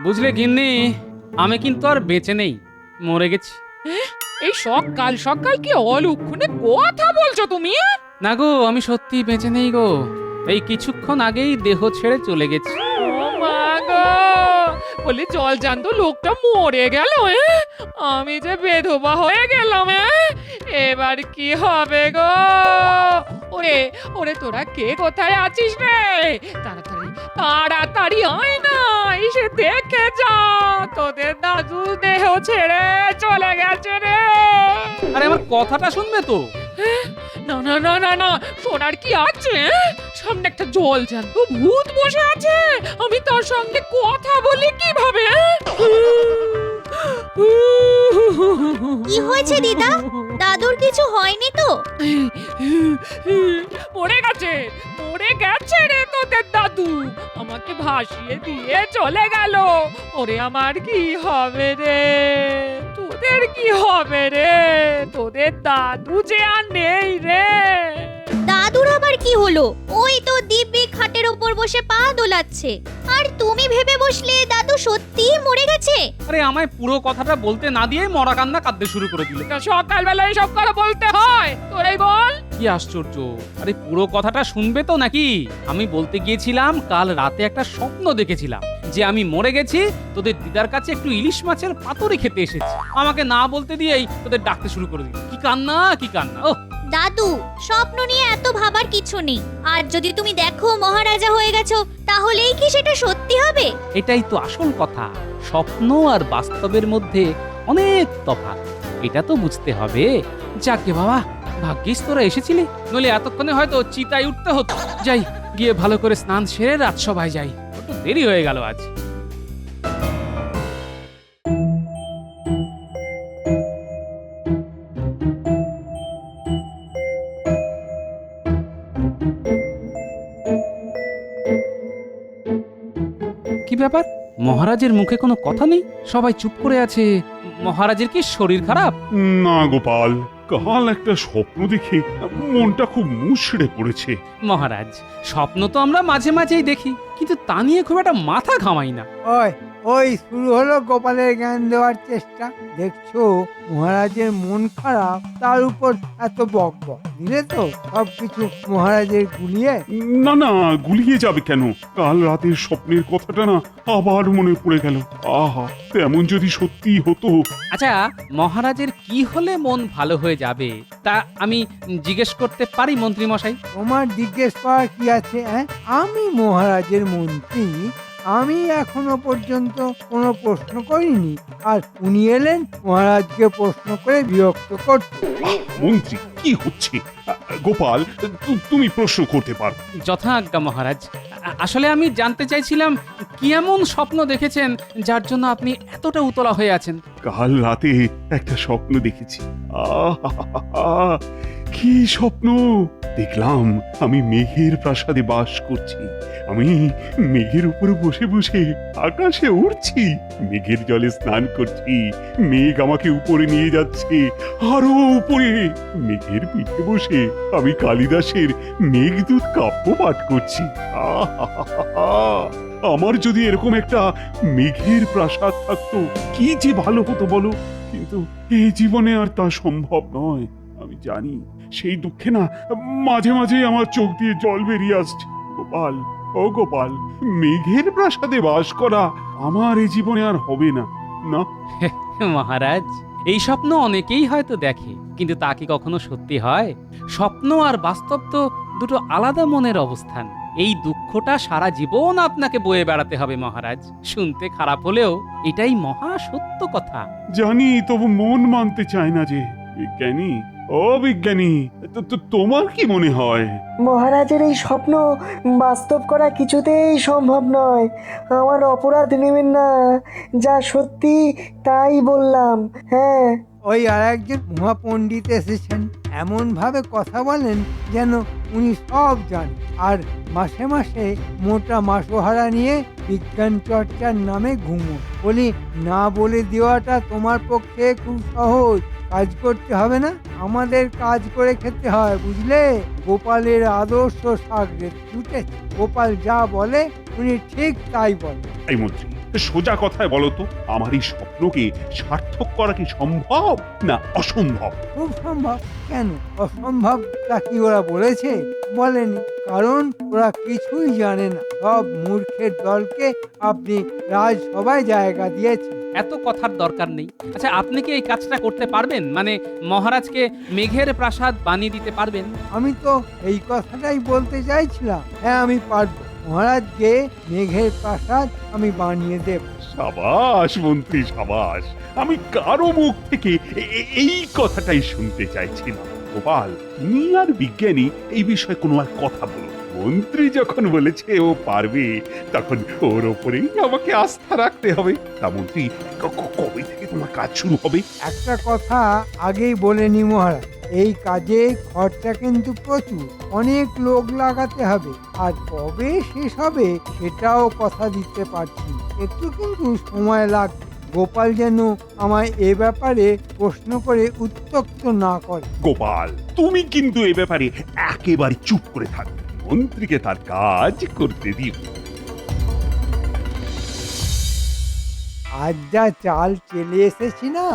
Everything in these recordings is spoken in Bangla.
বুঝলে গিন্নি, আমি কিন্তু আর বেঁচে নেই, মরে গেছি। এই সকাল সকাল কি অলক্ষণে কথা বলছো তুমি? না গো, আমি সত্যি বেঁচে নেই গো। এই কিছুক্ষণ আগেই দেহ ছেড়ে চলে গেছি। ও মা গো, বলি জল জানতো লোকটা মরে গেল। আমি যে বেধবা হয়ে গেলাম। এবার কি হবে গো? ওরে ওরে, তোরা কে কোথায় আছিস রে? তাড়াতাড়ি তাড়াতাড়ি আয় না, এসে দেখে যা, তোদের দাদু দেহ ছেড়ে চলে গেছে রে। আরে আমার কথাটা শুনবে তো? না না না না না, শোনার কি আছে? সামনে একটা জল জ্যান্ত ভূত বসে আছে, আমি তার সঙ্গে কথা বলি কিভাবে? কি হয়েছে দিদা? দাদুর কিছু হয়নি তো? মরে গেছে, মরে গেছে রে তোদের দাদু, আমাকে ভাসিয়ে দিয়ে চলে গেল। ওরে আমার কি হবে রে? তোদের কি হবে রে? তোদের দাদু যে আর নেই রে। দাদুর আবার কি হলো? ওই তো দিব্যি খাটের উপর বসে পা দোলাচ্ছে, আর তুমি ভেবে বসলে দাদু সত্যিই মরে গেছে। আরে আমায় পুরো কথাটা বলতে না দিয়ে মরা কান্না কাঁদতে শুরু করে দিলে। তা সকালবেলা এসব কথা বলতে হয়? তোরাই বল। কি আশ্চর্য! আরে পুরো কথাটা শুনবে তো নাকি? আমি বলতে গিয়েছিলাম, কাল রাতে একটা স্বপ্ন দেখেছিলাম যে আমি মরে গেছি, তোদের দিদার কাছে একটু ইলিশ মাছের পাতুরি খেতে এসেছি। আমাকে না বলতে দিয়েই তোদের ডাকতে শুরু করে দিল। কি কান্না, কি কান্না! ও দাদু, স্বপ্ন নিয়ে এত ভাবার কিছু নেই। আর যদি তুমি দেখো মহারাজা হয়ে গেছো, তাহলেই কি সেটা সত্যি হবে? এটাই তো আসল কথা। স্বপ্ন আর বাস্তবের মধ্যে অনেক তফাৎ, এটা তো বুঝতে হবে। যাকে বাবা, ভাগ্যিস তোরা এসেছিলি, নইলে এতক্ষণে হয়তো চিতায় উঠতে হতো। যাই, গিয়ে ভালো করে স্নান সেরে রাজসভায় যাই, একটু দেরি হয়ে গেল আজ। কি ব্যাপার, মহারাজের মুখে কোনো কথা নেই? সবাই চুপ করে আছে। মহারাজের কি শরীর খারাপ? না গোপাল, কাল একটা স্বপ্ন দেখে মনটা খুব মুষড়ে পড়েছে। মহারাজ, স্বপ্ন তো আমরা মাঝে মাঝেই দেখি, কিন্তু তা নিয়ে খুব একটা মাথা ঘামাই না। ওই ওই শুরু হলো গোপালের জ্ঞান দেওয়ার চেষ্টা। দেখছো মহারাজের মন খারাপ, তার উপর এত বক বক দিলে তো সবকিছু মহারাজের গুলিয়ে। না না, গুলিয়ে যাবে কেন? কাল রাতের স্বপ্নের কথাটা না আবার মনে পড়ে গেল। আহা, তেমন যদি সত্যি হতো। আচ্ছা, মহারাজের কি হলে মন ভালো হয়ে যাবে, তা আমি জিজ্ঞেস করতে পারি মন্ত্রী মশাই? তোমার জিজ্ঞেস করার কি আছে? আমি মহারাজের মন্ত্রী, আমি এখনো পর্যন্ত কোনো প্রশ্ন করিনি, আর উনি এলেন মহারাজকে প্রশ্ন করে বিরক্ত করতে। মন্ত্রী, কি হচ্ছে? গোপাল, তুমি প্রশ্ন করতে পারো। যথাজ্ঞা মহারাজ। আসলে আমি জানতে চাইছিলাম, কি এমন স্বপ্ন দেখেছেন যার জন্য আপনি এতটা উতলা হয়ে আছেন? কাল রাতে একটা স্বপ্ন দেখেছি। আহা, কি স্বপ্ন দেখলাম! আমি মেঘের প্রাসাদে বাস করছি, আমি মেঘের উপরে বসে বসে আকাশে উড়ছি, মেঘের জলে স্নান করছি, মেঘ আমাকে উপরে নিয়ে যাচ্ছে, আরো উপরে। মেঘের পিঠে বসে আমি কালিদাসের মেঘদূত কাব্য পাঠ করছি। আহা, আমার যদি এরকম একটা মেঘের প্রাসাদ থাকতো, কি যে ভালো হতো বলো। কিন্তু এই জীবনে আর তা সম্ভব নয়। আমি জানি, সেই দুঃখে না মাঝে মাঝে আমার চোখ দিয়ে জল বেরিয়ে আসছে। গোপাল, ও গোপাল, মেঘের প্রাসাদে বাস করা আমার এই জীবনে আর হবে না। না, মহারাজ, এই স্বপ্ন অনেকেই হয়তো দেখে, কিন্তু তা কি কখনো সত্যি হয়? স্বপ্ন আর বাস্তব তো দুটো আলাদা মনের অবস্থান। এই দুঃখটা সারা জীবন আপনাকে বয়ে বেড়াতে হবে মহারাজ। শুনতে খারাপ হলেও এটাই মহা সত্য কথা। জানি, তবু মন মানতে চায় না যে। বিজ্ঞানী, ও বিজ্ঞানী, তোমার কি মনে হয়? মহারাজের এই স্বপ্ন বাস্তব করা কিছুতেই সম্ভব নয়। আমার অপরাধ নেবেন না, যা সত্যি তাই বললাম। হ্যাঁ, ওই আর একজন মহাপণ্ডিত এসেছেন, এমন ভাবে কথা বলেন যেন উনি সব জানেন, আর মাসে মাসে মোটা মাসোহারা নিয়ে বিজ্ঞান চর্চার নামে ঘুমো। বলি, না বলে দেওয়াটা তোমার পক্ষে খুব সহজ। কাজ করতে হবে না, আমাদের কাজ করে খেতে হয়, বুঝলে? গোপালের আদর্শ সাগরে ছুটে, গোপাল যা বলে উনি ঠিক তাই বলে। এই মন্ত্রী, সোজা কথায় বলো তো, আমার এই স্বপ্নকে সার্থক করা কি সম্ভব না অসম্ভব? খুব সম্ভব। কেন অসম্ভব তা কি ওরা বলেছে? বলেনি, কারণ ওরা কিছুই জানে না। সব মূর্খের দলকে আপনি রাজসভায় জায়গা দিয়েছেন। এত কথার দরকার নেই। আচ্ছা, আপনি কি এই কাজটা করতে পারবেন? মানে মহারাজকে মেঘের প্রাসাদ বানিয়ে দিতে পারবেন? আমি তো এই কথাটাই বলতে চাইছিলাম। হ্যাঁ, আমি পারবো। মহারাজকে মেঘের প্রাসাদ আমি বানিয়ে দেব। সাবাস মন্ত্রী, সাবাস। আমি কারো মুখ থেকে এই কথাটাই শুনতে চাইছিলাম। গোপাল, তুমি আর বিজ্ঞানী এই বিষয়ে কোনো আর কথা বলো। মন্ত্রী যখন বলেছে ও পারবে, তখন ওর ওপরেই আমাকে আস্থা রাখতে হবে। তা মন্ত্রী, কবে থেকে তোমার কাজ শুরু হবে? একটা কথা আগেই বলে নি মহারাজ, এই কাজে খরচা কিন্তু প্রচুর। অনেক লোক লাগাতে হবে, আর কবে শেষ হবে সেটাও কথা দিতে পারছি না। একটু কিন্তু সময় লাগবে। গোপাল যেন আমায় এ ব্যাপারে প্রশ্ন করে উত্ত্যক্ত না করে। গোপাল, তুমি কিন্তু এ ব্যাপারে একেবারে চুপ করে থাকবে। মন্ত্রীকে তার কাজ করতে দিও। আজ যা চাল চেলে এসেছি না,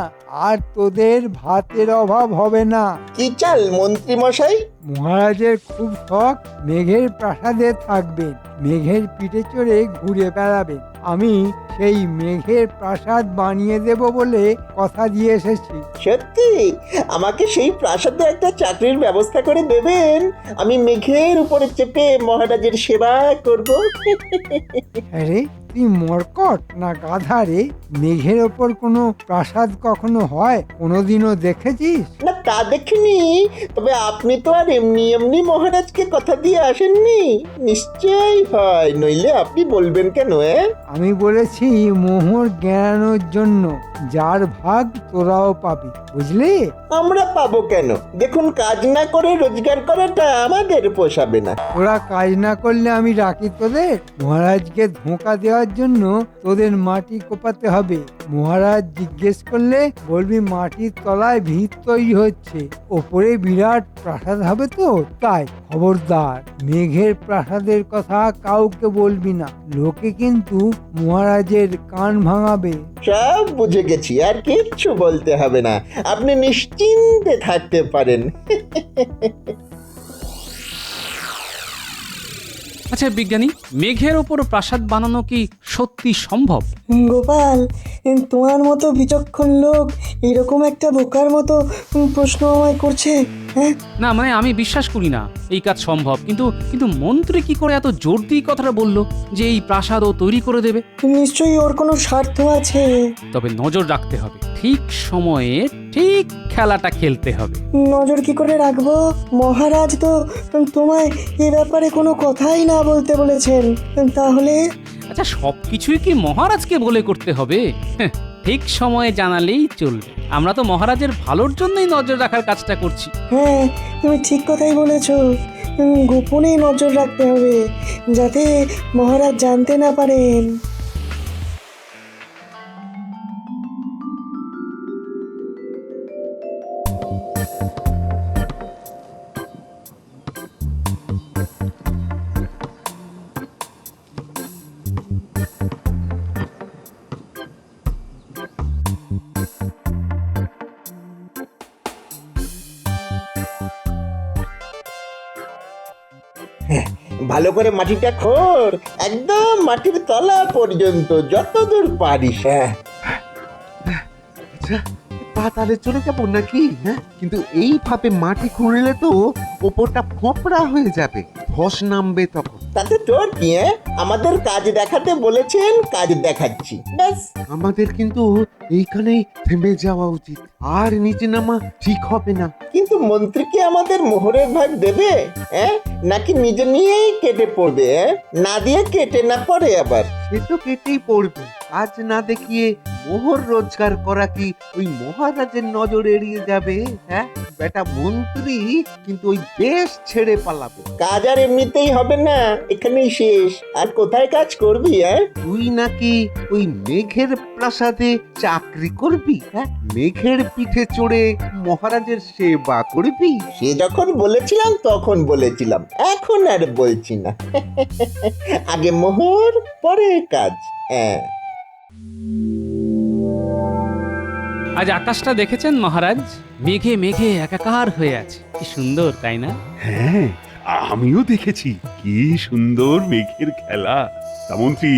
আর তোদের ভাতের অভাব হবে না। কি চাল মন্ত্রী মশাই? মহারাজের খুব শখ মেঘের প্রাসাদে থাকবেন, মেঘের পিঠে চড়ে ঘুরে বেড়াবেন। আমি সেই মেঘের প্রাসাদ বানিয়ে দেব বলে কথা দিয়ে এসেছি। সত্যি আমাকে সেই প্রাসাদে একটা চাকরির ব্যবস্থা করে দেবেন? আমি মেঘের উপরে চেপে মহারাজের সেবা করব। আরে তুই মরকট না গাধা রে? মেঘের ওপর কোনো প্রাসাদ কখনো হয়? কোনোদিনও দেখেছিস? না, তা দেখিনি। তবে আপনি তো আর এমনি এমনি মহারাজকে কথা দিয়ে আসেননি। নিশ্চয়ই হয়, নইলে আপনি বলবেন কেন? আমি বলেছি মোহর জ্ঞানোর জন্য। যার ভাগ তোরাও পাবি, বুঝলি? আমরা পাবো কেন? দেখুন, কাজ না করে রোজগার করাটা আমাদের পোষাবে না। ওরা কাজ না করলে আমি রাখি তোদের? মহারাজকে ধোঁকা দেওয়ার জন্য তোদের মাটি কোপাতে হবে। মহারাজ জিজ্ঞেস করলে বলবি মাটির তলায় ভিত তৈরি হচ্ছে, ওপরে বিরাট প্রাসাদ হবে তো তাই। খবরদার, মেঘের প্রাসাদের কথা কাউকে বলবি না, লোকে কিন্তু মহারাজের কান ভাঙাবে। সব বুঝে গেছি, আর কিচ্ছু বলতে হবে না। আপনি নিশ্চিন্তে থাকতে পারেন। আচ্ছা বিজ্ঞানী, মেঘের ওপর প্রাসাদ বানানো কি সত্যি সম্ভব? গোপাল, তোমার মতো বিচক্ষণ লোক এরকম একটা বোকার মতো প্রশ্ন আমায় করছে? হ্যাঁ, না মানে আমি বিশ্বাস করি না এই কাজ সম্ভব। কিন্তু কিন্তু মন্ত্রী কি করে এত জোর দিয়ে কথাটা বললো যে এই প্রাসাদ ও তৈরি করে দেবে? নিশ্চয়ই ওর কোনো স্বার্থ আছে। তবে নজর রাখতে হবে, ঠিক সময়ে ঠিক খেলাটা খেলতে হবে। নজর কি করে রাখবো? মহারাজ তো তোমায় এ ব্যাপারে কোনো কথাই না বলতে বলেছেন। তাহলে আচ্ছা, সবকিছুই কি মহারাজকে বলে করতে হবে? হ্যাঁ, ঠিক সময়ে জানালেই চলবে। আমরা তো মহারাজের ভালোর জন্যই নজর রাখার কাজটা করছি। হ্যাঁ, তুমি ঠিক কথাই বলেছো। গোপনে নজর রাখতে হবে, যাতে মহারাজ জানতে না পারেন। ভালো করে মাটিটা খোঁড়, একদম মাটির তলা পর্যন্ত, যতদূর পারিস। হ্যাঁ, আচ্ছা, পাতালে চলে যাবো নাকি? হ্যাঁ, কিন্তু এইভাবে মাটি খুঁড়লে তো ওপরটা ফোঁপড়া হয়ে যাবে, ধস নামবে তখন। তাতে তোর কি? আমাদের কাজ দেখাতে বলেছেন, কাজ দেখাচ্ছি, ব্যাস। আমাদের কিন্তু এইখানেই থেমে যাওয়া উচিত, আর নিচে নামা ঠিক হবে না। কিন্তু মন্ত্রী কি আমাদের মোহরের ভাগ দেবে? নাকি নিজে নিয়েই কেটে পড়বে? না দিয়ে কেটে না পড়ে আবার। সে তো কেটেই পড়বে। কাজ না দেখিয়ে মোহর রোজগার করা কি ওই মহারাজের নজর এড়িয়ে যাবে? হ্যাঁ, বেটা মন্ত্রী কিন্তু ওই দেশ ছেড়ে পালাবে। কাজ আর এমনিতেই হবে না, এখানেই শেষ। আর কোথায় কাজ করবি? তুই নাকি ওই মেঘের প্রাসাদে চাকরি করবি? হ্যাঁ, মেঘের পিঠে চড়ে মহারাজের সেবা করবি? সে যখন বলেছিলাম তখন বলেছিলাম, এখন আর বলছি না। আগে মোহর, পরে কাজ। হ্যাঁ। আজ আকাশটা দেখেছেন মহারাজ? মেঘে মেঘে একাকার হয়ে আছে, কি সুন্দর তাই না? হ্যাঁ, আমিও দেখেছি কি সুন্দর মেঘের খেলা। তা মন্ত্রী,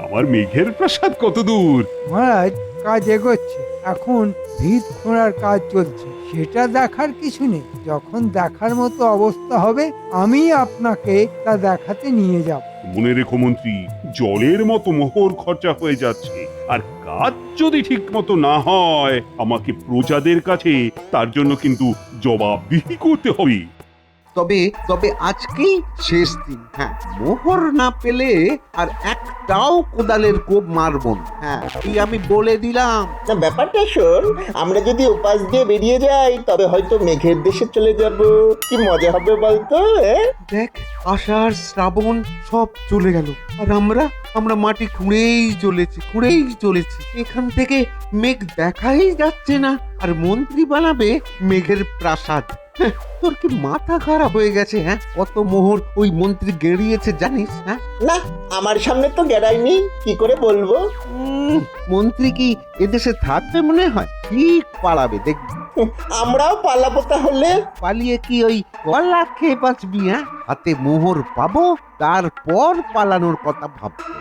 আমার মেঘের প্রাসাদ কত দূর? মহারাজ, কাজ এগোচ্ছে। এখন ভিত খোঁড়ার কাজ চলছে, সেটা দেখার কিছু নেই। যখন দেখার মতো অবস্থা হবে আমি আপনাকে তা দেখাতে নিয়ে যাব। মনে রেখো মন্ত্রী, জলের মতো মোহর খরচা হয়ে যাচ্ছে, আর কাজ যদি ঠিক মতো না হয় আমাকে প্রজাদের কাছে তার জন্য কিন্তু জবাবদিহি করতে হবে। তবে তবে আজকেই শেষ দিন। হ্যাঁ, মোহর না পেলে আর একটাও কোদালের কোপ মারবো না। হ্যাঁ, এই আমি বলে দিলাম। না, ব্যাপারটা শোন, আমরা যদি উপাস দিয়ে বেরিয়ে যাই তবে হয়তো মেঘের দেশে চলে যাব। কি মজা হবে বলতো? দেখ, আষাঢ় শ্রাবণ সব চলে গেল, আর আমরা মাটি খুঁড়েই চলেছি। এখান থেকে মেঘ দেখাই যাচ্ছে না, আর মন্ত্রী বানাবে মেঘের প্রাসাদ। হ্যাঁ, তোর কি মাথা খারাপ হয়ে গেছে? হ্যাঁ, কত মোহর ওই মন্ত্রী গেড়িয়েছে জানিস? হ্যাঁ, না, আমার সামনে তো গেড়াইনি, কি করে বলবো? মন্ত্রী কি এদেশে থাকবে মনে হয়? ঠিক পালাবে দেখবি। আমরাও পালাবো তাহলে। পালিয়ে কি ওই কলা খেয়ে বাঁচবি? হ্যাঁ, হাতে মোহর পাবো, তারপর পালানোর কথা ভাববো।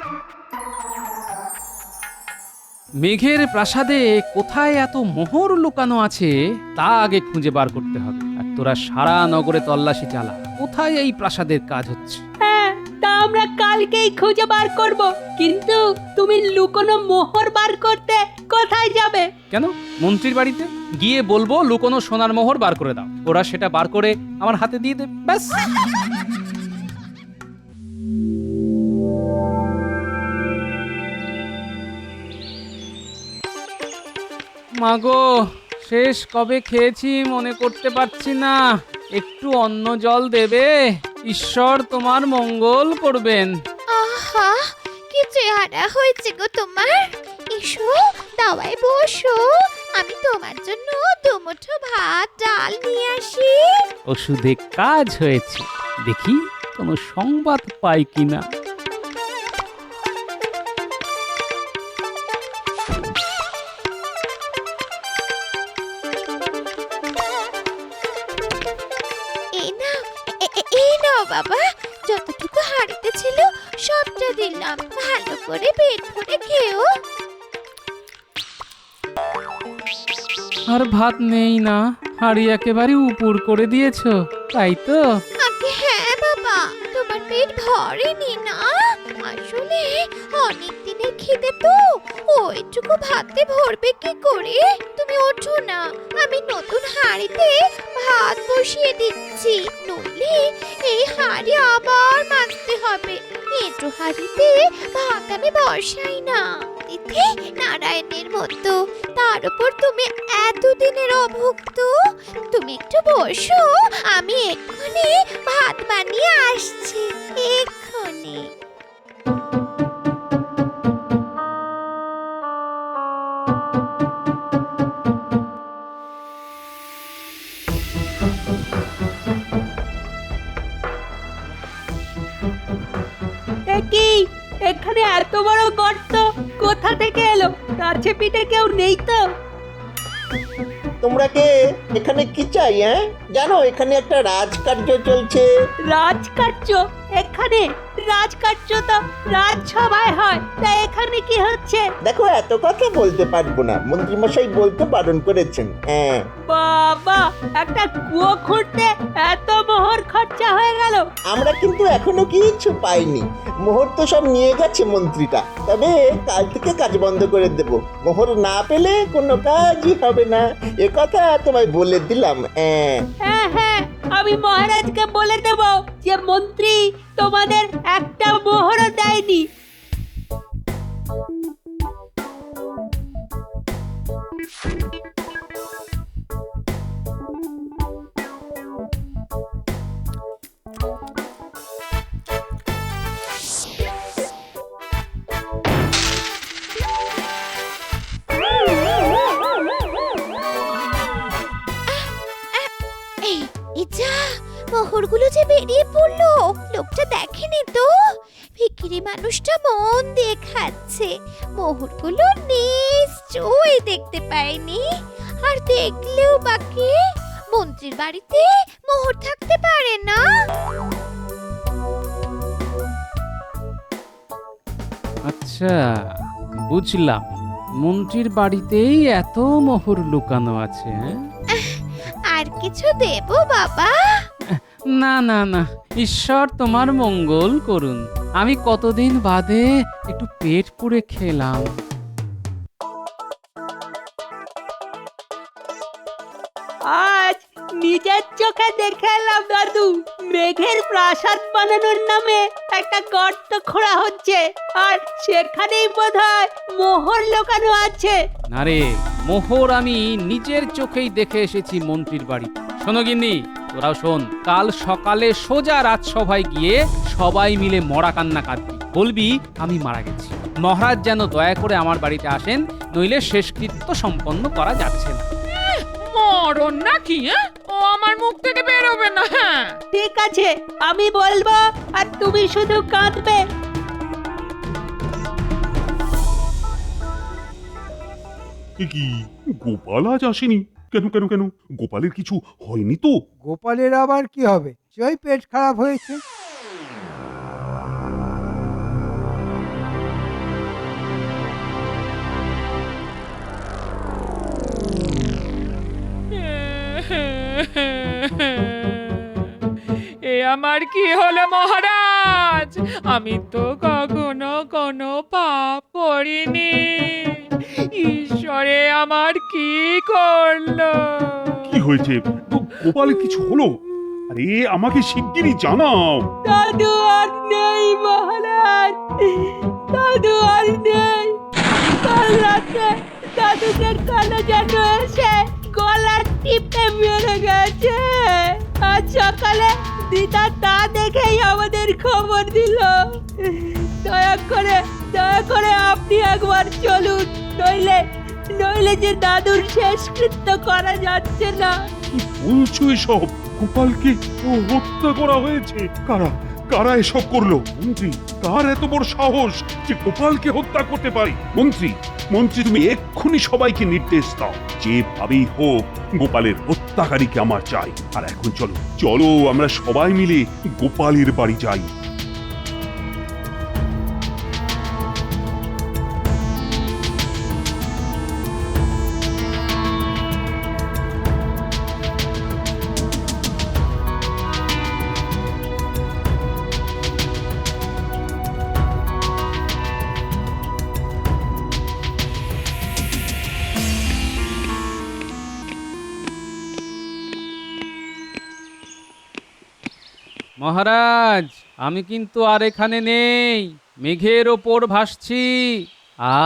মেঘের প্রাসাদে কোথায় এত মোহর লুকানো আছে তা আগে খুঁজে বার করতে হবে। আর তোরা সারা নগরে তল্লাশি চালা, কোথায় এই প্রাসাদের কাজ হচ্ছে। হ্যাঁ, তা আমরা কালকেই খুঁজে বার করব। কিন্তু তুমি লুকোনো মোহর বার করতে কোথায় যাবে? কেন, মন্ত্রীর বাড়িতে গিয়ে বলবো লুকোনো সোনার মোহর বার করে দাও, ওরা সেটা বার করে আমার হাতে দিয়ে দেবে, ব্যাস। মাগো, শেষ কবে খেয়েছি মনে করতে পারছি না, একটু অন্ন জল দেবে? ঈশ্বর তোমার মঙ্গল করবেন। আহা, কি চেহারা হয়েছে গো তোমার! এসো, দাওয়ায় বসো, আমি তোমার জন্য দুমুঠো ভাত ডাল নিয়ে আসি। ওষুধে কাজ হয়েছে, দেখি কোনো সংবাদ পাই কিনা। এই নাও বাবা, যতটুকু হাড়িতে ছিল সবটা দিলাম, ভালো করে পেট ভরে খেও। আর ভাত নেই না, হাড়ি একেবারে উপুর করে দিয়েছো, তাই তো? আগে হ্যাঁ বাবা, তোমার পেট ভরেনি না? আসলে অনেক দিনের খিদে তো, ওইটুকু ভাতে ভরবে কি করে? তুমি ওঠো না, আমি নতুন হাঁড়িতে ভাত বসিয়ে দিচ্ছি, নইলে এই হাঁড়ি আবার মাজতে হবে। এঁটো হাঁড়িতে ভাত আমি বসাই না, তিথি নারায়ণের মতো। তার উপর তুমি এতদিনের অভুক্ত। তুমি একটু বসো, আমি এক্ষুনি ভাত বানিয়ে আসছি, এক্ষুনি। কি এখানে এত বড় গর্ত কোথা থেকে এলো? কাছে পিঠে কেউ নেই তো? তোমরা কে? এখানে কি চাই? হ্যাঁ, জানো এখানে একটা রাজকার্য চলছে। রাজকার্য? এখানে রাজকার্য তো রাজসভায় হয়, তা এখানে কি হচ্ছে? দেখো, এত কথা বলতে পারবো না, মন্ত্রীমশাই বলতে বারণ করেছেন। হ্যাঁ বাবা, একটা কুয়ো খুঁড়তে এত মোহর খরচা হয়ে গেল। আমরা কিন্তু এখনো কিছু পাইনি, মোহর তো সব নিয়ে গেছে মন্ত্রীটা। তবে কাল থেকে কাজ বন্ধ করে দেব, মোহর না পেলে কোনো কাজই হবে না, এ কথা তোমায় বলে দিলাম। হ্যাঁ হ্যাঁ হ্যাঁ, আমি মহারাজকে বলে দেব যে মন্ত্রী তোমাদের একটা মোহরও দেয়নি। মোহরগুলো যে বেরিয়ে পড়লো, লোকটা দেখেনি তো? ভিকি ভিখিরি মানুষটা মন দিয়ে খাচ্ছে, মোহরগুলো নিশ্চয়ই দেখতে পায়নি। আর দেখলেও বাকি মন্ত্রীর বাড়িতে মোহর থাকতে পারে না। আচ্ছা, বুঝলাম। মন্ত্রীর বাড়িতেই এত মোহর লুকানো আছে, হ্যাঁ? আর কিছু দেব বাবা? না না না, ঈশ্বর তোমার মঙ্গল করুন। আমি কতদিন বাদে একটু পেট পুড়ে খেলাম। আজ নিজের চোখে দেখে এলাম দাদু, মেঘের প্রাসাদ বানানোর নামে একটা গর্ত খোঁড়া হচ্ছে, আর সেখানেই বোধহয় মোহর লুকানো আছে। না রে, মোহর আমি নিজের চোখেই দেখে এসেছি মন্ত্রীর বাড়ি। শোনো গিন্নি, তোরাও শোন, কাল সকালে সোজা রাজসভায় গিয়ে সবাই মিলে মরা কান্না কাঁদবি, বলবি আমি মারা গেছি। মহারাজ যেন দয়া করে আমার বাড়িতে আসেন, নইলে শেষকৃত্য সম্পন্ন করা যাচ্ছে না। মরণ নাকি? ও আমার মুখ থেকে বেরোবে না। হ্যাঁ, ঠিক আছে, আমি বলবো আর তুমি শুধু কাঁদবে। এ কি, গোপাল আজ আসেনি? কেন কেন কেন? গোপালের কিছু হয়নি তো? গোপালের আবার কি হবে? সেই পেট খারাপ হয়েছে। এ আমার কি হলো মহারাজ? আমি তো কখনো কোনো পাপ করিনি। ঈশ্বরে আমার কি করলো? কি হয়েছে? গোপালের কিছু হলো? আরে আমাকে শিগগিরই জানাও। দাদু আর নেই মহারাজ, দাদু আর নেই। কাল রাতে দাদুকে কালো জাদু এসে গলা টিপে মেরে গেছে। আজ সকালে দিদা তা দেখেই আমাদের খবর দিল। দয়া করে আপনি একবার চলুন, নইলে নইলে যে দাদুর শেষকৃত্য করা যাচ্ছে না। কি বলছো এসব? গোপালকে হত্যা করা হয়েছে? কারা কারা এসব করলো? মন্ত্রী, কার এত বড় সাহস যে গোপালকে হত্যা করতে পারে? মন্ত্রী, মন্ত্রী তুমি এক্ষুনি সবাইকে নির্দেশ দাও, যেভাবেই হোক গোপালের হত্যাকারীকে আমার চাই। আর এখন চলো চলো, আমরা সবাই মিলে গোপালের বাড়ি যাই। মহারাজ, আমি কিন্তু আর এখানে নেই, মেঘের ওপর ভাসছি।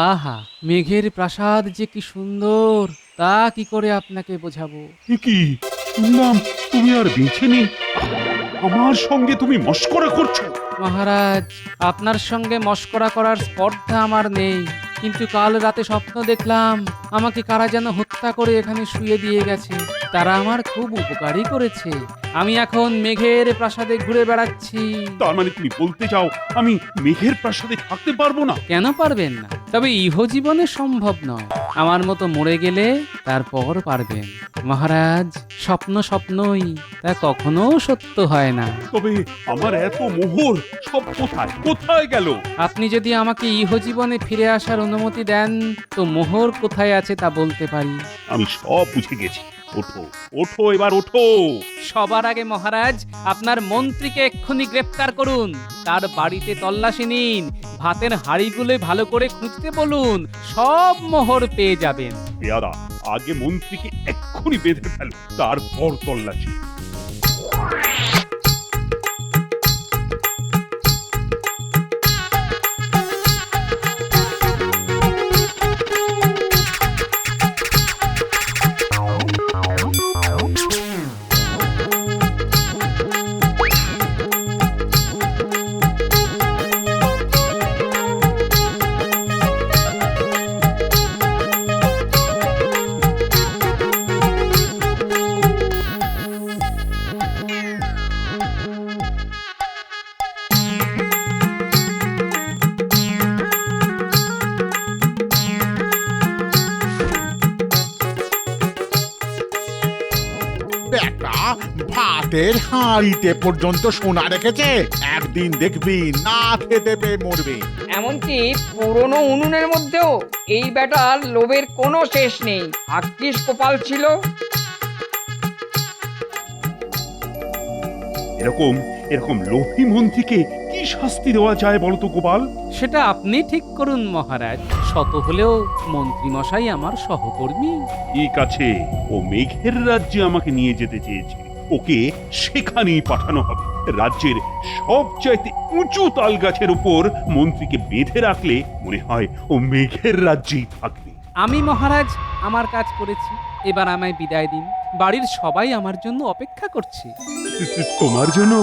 আহা, মেঘের প্রাসাদ যে কি সুন্দর, তা কি করে আপনাকে বোঝাবো। এ কি শুনলাম, তুমি আর বেঁচে নেই? আমার সঙ্গে তুমি মশকরা করছো? মহারাজ, আপনার সঙ্গে মশকরা করার স্পর্ধা আমার নেই, কিন্তু কাল রাতে স্বপ্ন দেখলাম আমাকে কারা যেন হত্যা করে এখানে শুয়ে দিয়ে গেছে। তারা আমার খুব উপকারই করেছে। আমি এখন মেঘের প্রাসাদে ঘুরে বেড়াচ্ছি। তার মানে তুমি বলতে চাও আমি মেঘের প্রাসাদে থাকতে পারবো না? কেন পারবেন না? তবে ইহজীবনে সম্ভব নয়। আমার মতো মরে গেলে তারপর পারবেন। মহারাজ, স্বপ্ন স্বপ্নই, তা কখনো সত্য হয় না। তবে আমার এত মোহর সব কোথায় কোথায় গেল? আপনি যদি আমাকে ইহজীবনে ফিরে আসার অনুমতি দেন, তো মোহর কোথায় আছে তা বলতে পারি। আমি সব বুঝে গেছি। ওঠো ওঠো, এবার ওঠো। সবার আগে মহারাজ, আপনার মন্ত্রীকে এক্ষুনি গ্রেফতার করুন, তার বাড়িতে তল্লাশি নিন, ভাতের হাঁড়িগুলো ভালো করে খুঁজতে বলুন, সব মোহর পেয়ে যাবেন। পেয়ারা, আগে মন্ত্রীকে এক্ষুনি বেঁধে ফেলো, তারপর তল্লাশি। ভাতের হাঁড়িতে পর্যন্ত সোনা রেখেছে, একদিন দেখবি না খেতে পেয়ে মরবে। এমনকি পুরনো উনুনের মধ্যেও এই বেটার লোভের কোনো শেষ নেই। ভাগ্যিস কপাল ছিল। এরকম এরকম লোভী মন্ত্রীকে কি শাস্তি দেওয়া যায় বলতো গোপাল? সেটা আপনি ঠিক করুন মহারাজ। শত হলেও মন্ত্রীমশাই আমার সহকর্মী। ঠিক আছে, ও মেঘের রাজ্যে আমাকে নিয়ে যেতে চেয়েছে, ওকে সেখানেই পাঠানো হবে। রাজ্যের সবচাইতে উঁচু তাল গাছের উপর মন্ত্রীকে বেঁধে রাখলে মনে হয় ও মেঘের রাজ্যেই থাকবে। আমি মহারাজ আমার কাজ করেছি, এবার আমায় বিদায় দিন। বাড়ির সবাই আমার জন্য অপেক্ষা করছে। তোমার জন্য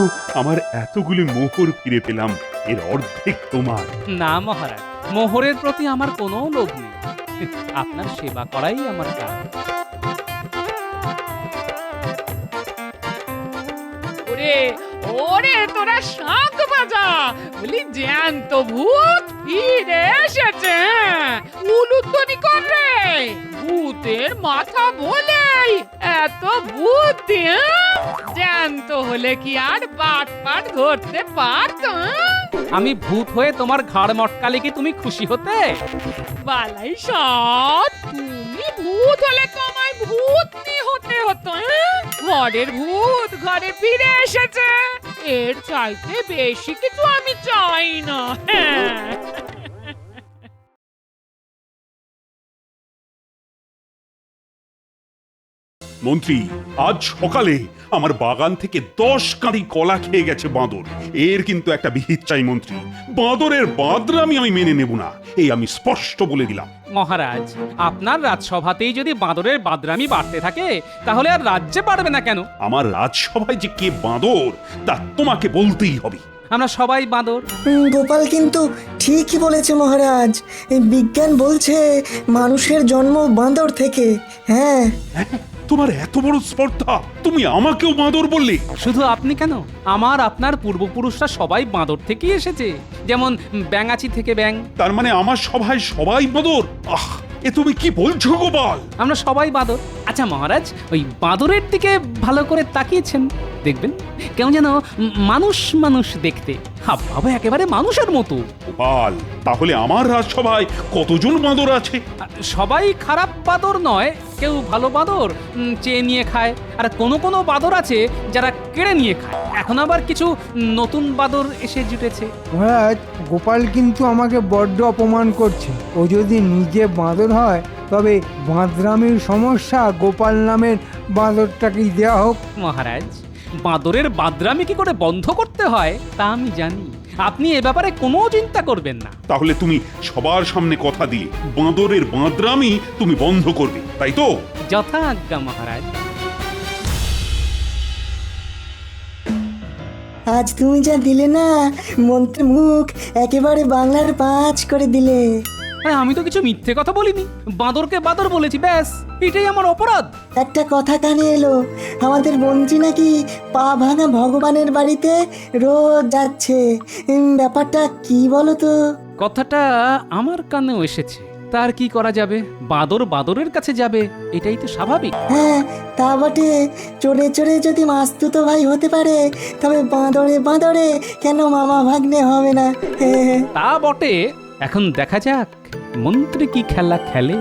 আমার এতগুলি মোহর ফিরে পেলাম, এর অর্ধেক তোমার। না মহারাজ, মোহরের প্রতি আমার কোনো লোভ নেই। আপনার সেবা করাই আমার কাজ। ওরে ওরে তোরা শাঁখ বাজা, বলি জ্যান্ত ভূত ফিরে এসেছে। উলুধ্বনি কর রে, ভূতের মাথা বলেই এত বুদ্ধি। জ্যান্ত হলে কি আর বাট পাট ধরতে পারত? আমি ভূত হয়ে তোমার ঘাড় মটকালে কি তুমি খুশি হতে? বালাই সব, তুমি ভূত হলে তোমায় ভূতনি হতে হতো। ঘরের ভূত ঘরে ফিরে এসেছে, এর চাইতে বেশি কিছু আমি চাই না। মন্ত্রী, আজ সকালে আমার বাগান থেকে 10 কাঁদি কলা খেয়ে গেছে বাঁদর। এর কিন্তু একটা বিহিত চাই মন্ত্রী। বাঁদরের বাদরামি আমি মেনে নেব না, এই আমি স্পষ্ট বলে দিলাম। মহারাজ, আপনার রাজসভাতেই যদি বাঁদরের বাদরামি বাড়তে থাকে তাহলে আর রাজ্যে পারবে না কেন? আমার রাজসভায় যে কে বাঁদর তা তোমাকে বলতেই হবে। আমরা সবাই বাঁদর। গোপাল কিন্তু ঠিকই বলেছে মহারাজ, এই বিজ্ঞান বলছে মানুষের জন্ম বাঁদর থেকে। হ্যাঁ, তোমার এত বড় স্পর্ধা, তুমি আমাকেও বাঁদর বললে? শুধু আপনি কেন, আমার আপনার পূর্বপুরুষরা সবাই বাঁদর থেকেই এসেছে। যেমন ব্যাঙাচি থেকে ব্যাঙ। তার মানে আমার সভায় সবাই বাঁদর? আহ, এ তুমি কি বলছো গোপাল? আমরা সবাই বাঁদর। আচ্ছা মহারাজ, ওই বাঁদরের দিকে ভালো করে তাকিয়েছেন, দেখবেন কেমন যেন মানুষ মানুষ দেখতে, হাবভাবে একেবারে মানুষের মতো। গোপাল, তাহলে আমার রাজসভায় কতজন বাঁদর আছে? সবাই খারাপ বাঁদর নয়, কেউ ভালো বাঁদর চেয়ে নিয়ে খায়, আর কোনো কোনো বাঁদর আছে যারা কেড়ে নিয়ে খায়। এখন আবার কিছু নতুন বাঁদর এসে জুটেছে। মহারাজ, গোপাল কিন্তু আমাকে বড্ড অপমান করছে। ও যদি নিজে বাঁদর হয় তবে বাঁদরামির সমস্যা গোপাল নামের বাঁদরটাকেই দেওয়া হোক। মহারাজ, বাঁদরের বাদরামি কি করে বন্ধ করতে হয় তা আমি জানি। আপনি এ ব্যাপারে কোনো চিন্তা করবেন না। তাহলে তুমি সবার সামনে কথা দিয়ে বাঁদরের বাঁদরামি তুমি বন্ধ করবে, তাই তো? যথা আজ্ঞা মহারাজ। আজ তুমি যা দিলে না, মন্ত্রী মুখ একেবারে বাংলার 5 করে দিলে। হ্যাঁ, আমি তো কিছু মিথ্যে কথা বলিনি, বাঁদরকে বাঁদর বলেছি, ব্যাস, এটাই আমার অপরাধ। একটা কথা কানে এলো, আমাদের মন্ত্রী নাকি পা ভাঙা ভগবানের বাড়িতে রোজ যাচ্ছে। ব্যাপারটা কি বলো তো? কথাটা আমার কানেও এসেছে, তার কি করা যাবে? বাঁদর বাঁদরের কাছে যাবে, এটাই তো স্বাভাবিক। হ্যাঁ, তা বটে। চড়ে চড়ে যদি মাস্তুতো ভাই হতে পারে, তবে বাঁদরে বাঁদরে কেন মামা ভাগ্নে হবে না? তা বটে। এখন দেখা যাক মন্ত্রী কি খেলা খেলে।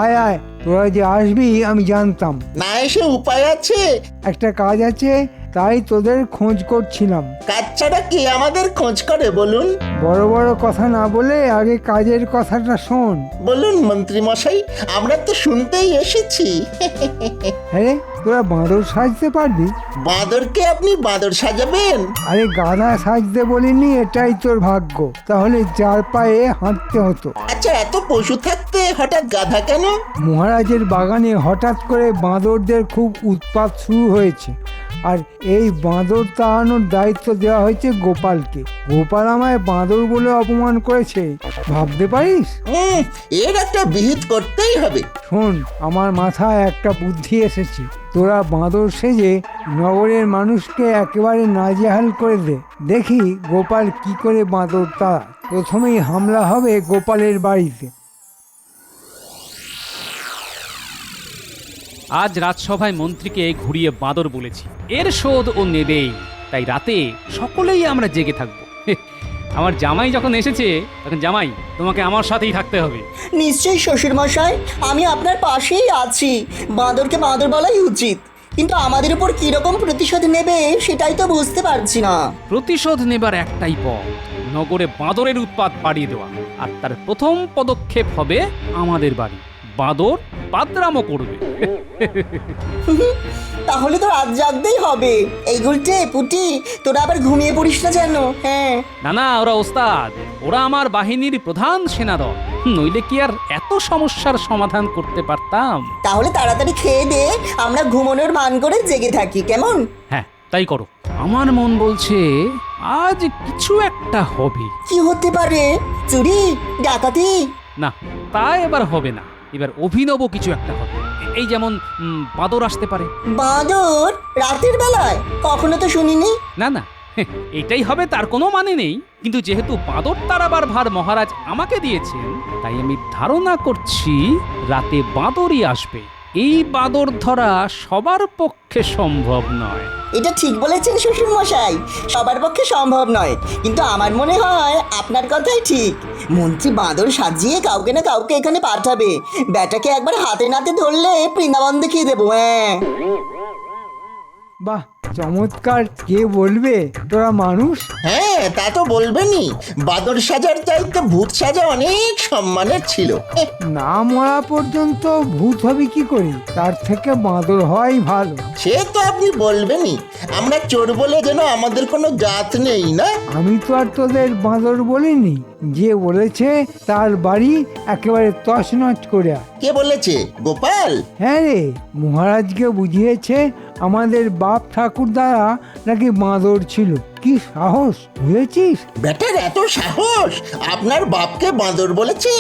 আয় আয়, তোরা যে আসবি আমি জানতাম। না এসে উপায় আছে? একটা কাজ আছে, তাই তোদের খোঁজ করছিলাম। কাজ ছাড়া কি আমাদের খোঁজ করে বলুন? বড় বড় কথা না বলে আগে কাজের কথাটা শোন। বলুন মন্ত্রী মশাই, আমরা তো শুনতেই এসেছি। হ্যাঁ, তোরা বাঁদর সাজতে পারবি? বাঁদরকে আপনি বাঁদর সাজাবেন? আরে গাধা সাজতে বলিনি, এটাই তোর ভাগ্য, তাহলে 4 পায়ে হাঁটতে হতো। আচ্ছা, এত পশু থাকতে হঠাৎ গাধা কেন? মহারাজের বাগানে হঠাৎ করে বাঁদরদের খুব উৎপাত শুরু হয়েছে, আর এই বাঁদর তাড়ানোর দায়িত্ব দেওয়া হয়েছে গোপালকে। গোপাল আমায় বাঁদর বলে অপমান করেছে, ভাবতে পারিস? এর একটা বিহিত করতেই হবে। শোন, আমার মাথায় একটা বুদ্ধি এসেছে। তোরা বাঁদর সেজে নগরের মানুষকে একেবারে নাজেহাল করে দে, দেখি গোপাল কি করে বাঁদর তাড়ায়। প্রথমেই হামলা হবে গোপালের বাড়িতে। আজ রাজসভায় মন্ত্রীকে ঘুরিয়ে বাঁদর বলেছি, এর শোধ ও নেবেই। তাই রাতে সকলেই আমরা জেগে থাকবো। আমার জামাই যখন এসেছে তখন জামাই তোমাকে আমার সাথেই থাকতে হবে। নিশ্চয়ই শ্বশুর মশাই, আমি আপনার পাশেই আছি। বাঁদরকে বাঁদর বলাই উচিত, কিন্তু আমাদের উপর কিরকম প্রতিশোধ নেবে সেটাই তো বুঝতে পারছি না। প্রতিশোধ নেবার একটাই পথ, নগরে বাঁদরের উৎপাত বাড়িয়ে দেওয়া। আর তার প্রথম পদক্ষেপ হবে আমাদের বাড়ি। বাঁদর বাদরামও করবে। তাহলে তো রাত জাগতেই হবে। এই গুলটে পুটি, তোরা আবার ঘুমিয়ে পড়িস না যেন। হ্যাঁ, না না, ওরা ওস্তাদ, ওরা আমার বাহিনীর প্রধান সেনাদল, নইলে কি আর এত সমস্যার সমাধান করতে পারতাম? তাহলে তাড়াতাড়ি খেয়ে দে, আমরা ঘুমানোর ভান করে জেগে থাকি, কেমন? হ্যাঁ তাই করো। আমার মন বলছে আজ কিছু একটা হবে। কি হতে পারে? চুরি, ডাকাতি? না, তা এবার হবে না। এবার অভিনব কিছু একটা হবে। এই যেমন বাঁদর আসতে পারে। বাঁদর রাতের বেলায়? কখনো তো শুনিনি। না না, এটাই হবে তার কোনো মানে নেই। কিন্তু যেহেতু বাঁদর তাড়াবার ভার মহারাজ আমাকে দিয়েছেন, তাই আমি ধারণা করছি রাতে বাঁদরই আসবে। এই বাঁদর ধরা সবার পক্ষে সম্ভব নয়। এটা ঠিক বলেছেন শ্বশুর মশাই, সবার পক্ষে সম্ভব নয়। কিন্তু আমার মনে হয় আপনার কথাই ঠিক। মন্ত্রী বাঁদর সাজিয়ে কাউকে না কাউকে এখানে পাঠাবে। ব্যাটাকে একবার হাতে নাতে ধরলে বৃন্দাবন দেখিয়ে দেবো। হ্যাঁ, বাহ, চমৎকার। কে বলবে তোরা মানুষ? হ্যাঁ, তা তো বলবেনই। বাদর সাজার চাইতে ভূত সাজা অনেক সম্মানের ছিল। না মরা পর্যন্ত ভূত হবে কি করে? তার থেকে বাঁদর হওয়াই ভালো। সে তো আপনি বলবেনই। আমরা চোর বলে যেন আমাদের কোনো জাত নেই, না? আমি তো আর তোদের বাঁদর বলিনি। যে বলেছে তার বাড়ি একেবারে তছনছ করে আয়। কে বলেছে? গোপাল? হ্যাঁ রে, মহারাজকে বুঝিয়েছে আমাদের বাপ ঠাকুর দ্বারা নাকি বাঁদর ছিল। কি সাহস, বুঝেছিস? বেটার এত সাহস! আপনার বাপকে বাঁদর বলেছে?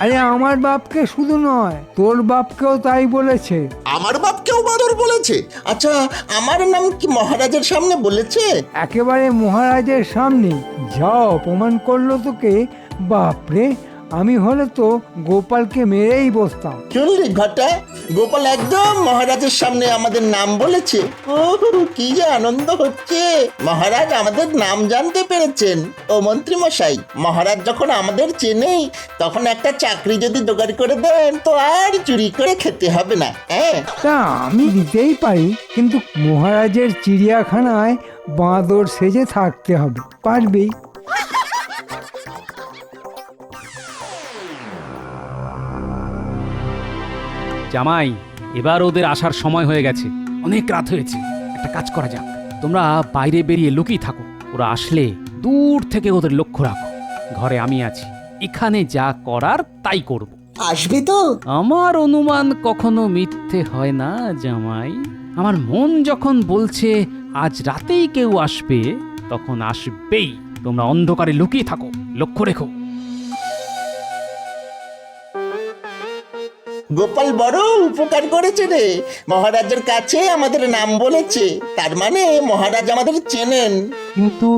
আরে আমার বাপকে শুধু নয়, তোর বাপকেও তাই বলেছে। আমার বাপকেও বাঁদর বলেছে? আচ্ছা, আমার নাম কি মহারাজের সামনে বলেছে? একেবারে মহারাজের সামনে। যা অপমান করলো তোকে! বাপরে, আমি হলে তো গোপালকে মেরেই বসতাম। শুনলি ঘটা, গোপাল একদম মহারাজের সামনে আমাদের নাম বলেছে। ও, কি যে আনন্দ হচ্ছে! মহারাজ আমাদের নাম জানতে পেরেছেন। ও মন্ত্রী মশাই, মহারাজ যখন আমাদের চেনেই, তখন একটা চাকরি যদি জোগাড় করে দেন তো আর চুরি করে খেতে হবে না। হ্যাঁ, তা আমি দিতেই পারি, কিন্তু মহারাজের চিড়িয়াখানায় বাঁদর সেজে থাকতে হবে। পারবেই? জামাই, এবার ওদের আসার সময় হয়ে গেছে। অনেক রাত হয়েছে। একটা কাজ করা যাক, তোমরা বাইরে বেরিয়ে লুকিয়ে থাকো। ওরা আসলে দূর থেকে ওদের লক্ষ্য রাখো। ঘরে আমি আছি, এখানে যা করার তাই করব। আসবে তো? আমার অনুমান কখনো মিথ্যে হয় না জামাই। আমার মন যখন বলছে আজ রাতেই কেউ আসবে, তখন আসবেই। তোমরা অন্ধকারে লুকিয়ে থাকো, লক্ষ্য রেখো। গোপাল বড় উপকার করেছে রে। মহারাজের কাছে আমাদের নাম বলেছে, তার মানে মহারাজ আমাদের চেনেন। কিন্তু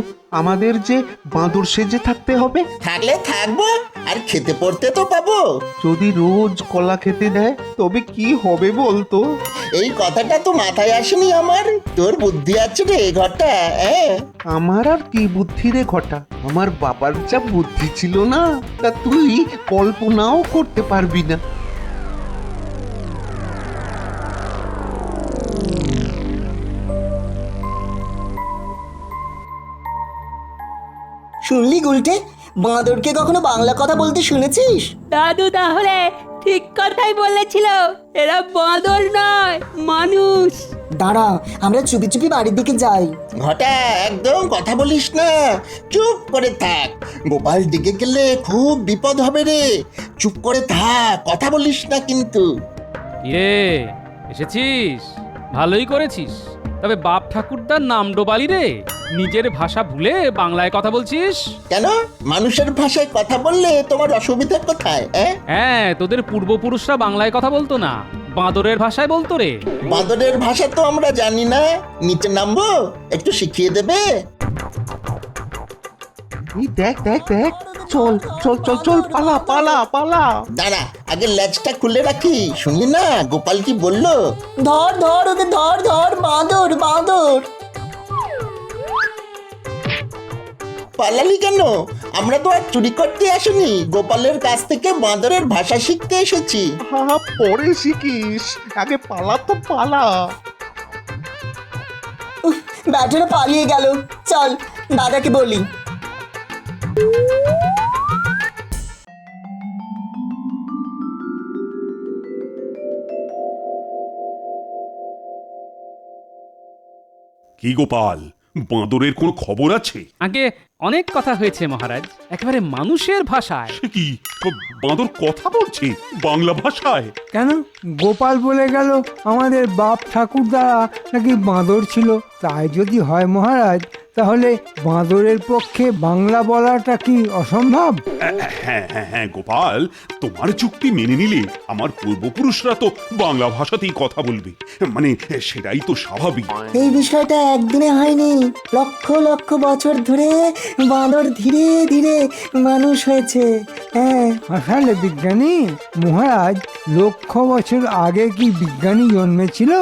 আমাদের যে বাঁদর সেজে থাকতে হবে। থাকলে থাকবো, আর খেতে পড়তে তো পাবো। যদি রোজ কলা খেতে দেয় তবে কি হবে বলতো? এই কথাটা তো মাথায় আসেনি আমার। তোর বুদ্ধি আছে রে ঘটা। হ্যাঁ, আমার আর কি বুদ্ধি রে ঘটা, আমার বাবার যা বুদ্ধি ছিল না, তা তুই কল্পনাও করতে পারবি না। শুনলি গুলটে, বাঁদরকে কখনো বাংলা কথা বলতে শুনেছিস? দাদু তাহলে ঠিক কথাই বলেছিল। এরা বাঁদর নয়, মানুষ। দাঁড়া, আমরা চুপি চুপি বাড়ির দিকে যাই। ঘটা, একদম কথা বলিস না, চুপ করে থাক। গোপাল দিকে গেলে খুব বিপদ হবে রে। চুপ করে থাক, কথা বলিস না কিন্তু। ইয়ে, এসেছিস? ভালোই করেছিস। তবে বাপ ঠাকুরদার নাম ডোবালি রে। নিজের ভাষা ভুলে বাংলায় কথা বলছিস কেন? মানুষের ভাষায় কথা বললে তোমার অসুবিধা কোথায়? হ্যাঁ, তোদের পূর্বপুরুষরা বাংলায় কথা বলতো না, বাঁদরের ভাষায় বলতো রে। বাঁদরের ভাষা তো আমরা জানি না। নিচে নামবো, একটু শিখিয়ে দেবে? এই দেখ দেখ দেখ, চল চল চল চল পালা পালা পালা। দাঁড়া, আগে ল্যাচটা খুলে রাখি, শুনলি না গোপাল কি বললো? ধর ধর ওকে ধর ধর, বাঁদর বাঁদর। পালালি কেন? আমরা তো আর চুরি করতে আসিনি, গোপালের কাছ থেকে বাঁদরের ভাষা শিখতে এসেছি। হা পরে শিখিস, আগে পালা তো পালা। ব্যাটারা পালিয়ে গেল, চল দাদাকে বলি। কি গোপাল, বাঁদরের কোনো খবর আছে? আগে অনেক কথা হয়েছে মহারাজ, একেবারে মানুষের ভাষায়। সে কি, বাঁদর কথা বলছে বাংলা ভাষায়? কেন, গোপাল বলে গেল আমাদের বাপ ঠাকুরদারা নাকি বাঁদর ছিল। তাই যদি হয় মহারাজ, তাহলে বাঁদরের পক্ষে বাংলা বলাটা কি অসম্ভব? হ্যাঁ হ্যাঁ হ্যাঁ গোপাল, তোমার যুক্তি মেনে নিলে আমার পূর্বপুরুষরা তো বাংলা ভাষাতেই কথা বলবে, মানে সেটাই তো স্বাভাবিক। এই বিষয়টা একদিনে হয়নি, লক্ষ লক্ষ বছর ধরে বাঁদর ধীরে ধীরে মানুষ হয়েছে। হ্যাঁ, আসলে বিজ্ঞানী মহারাজ, লক্ষ বছর আগে কি বিজ্ঞানী জন্মেছিল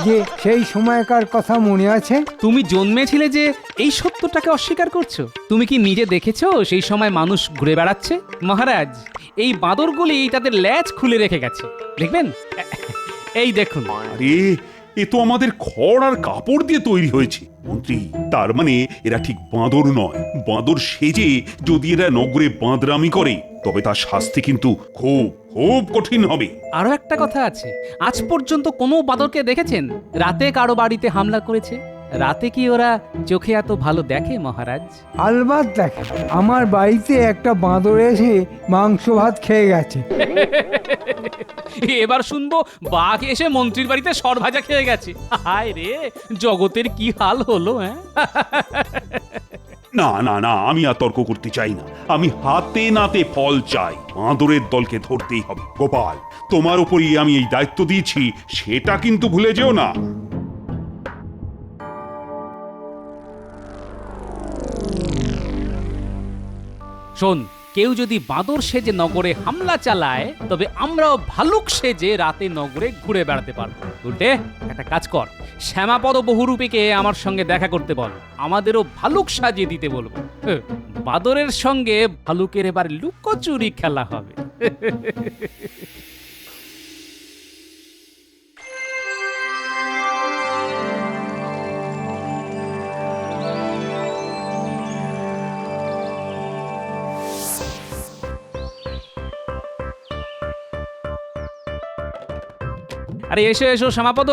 যে সেই সময়কার কথা মনে আছে? তুমি জন্মেছিলে যে এই সত্যটাকে অস্বীকার করছো? তুমি কি নিজে দেখেছো সেই সময় মানুষ ঘুরে বেড়াচ্ছে? মহারাজ, এই বাঁদরগুলি তাদের ল্যাজ খুলে রেখে গেছে, দেখবেন। এই দেখুন। আরে, এ তো আমাদের খড় আর কাপড় দিয়ে তৈরি হয়েছে মন্ত্রী। তার মানে এরা ঠিক বাঁদর নয়। বাঁদর সেজে যদি এরা নগরে বাঁদরামি করে, তবে তার শাস্তি কিন্তু খুব খুব কঠিন হবে। আরো একটা কথা আছে, আজ পর্যন্ত কোনো বাঁদরকে দেখেছেন রাতে কারো বাড়িতে হামলা করেছে? রাতে কি ওরা চোখে এত ভালো দেখে মহারাজ? আলবাত দেখে, আমার বাড়িতে একটা বাঁদর এসে মাংস ভাত খেয়ে গেছে। এবার শুনবো বাঘ এসে মন্ত্রীর বাড়িতে সরভাজা খেয়ে গেছে। হায় রে, জগতের কি হাল হলো! হ্যাঁ, না না না, আমি আর তর্ক করতে চাই না। আমি হাতে নাতে ফল চাই। বাঁদরের দলকে ধরতেই হবে। গোপাল, তোমার উপরই আমি এই দায়িত্ব দিয়েছি, সেটা কিন্তু ভুলে যেও না। শোন, কেউ যদি বাঁদর সেজে নগরে হামলা চালায়, তবে আমরাও ভালুক সেজে রাতে নগরে ঘুরে বেড়াতে পারবো। উল্টে একটা কাজ কর, শ্যামাপদ বহুরূপীকে আমার সঙ্গে দেখা করতে বল, আমাদেরও ভালুক সাজিয়ে দিতে বলবো। বাঁদরের সঙ্গে ভালুকের এবার লুকোচুরি খেলা হবে। আরে এসো এসো শ্যামাপদ,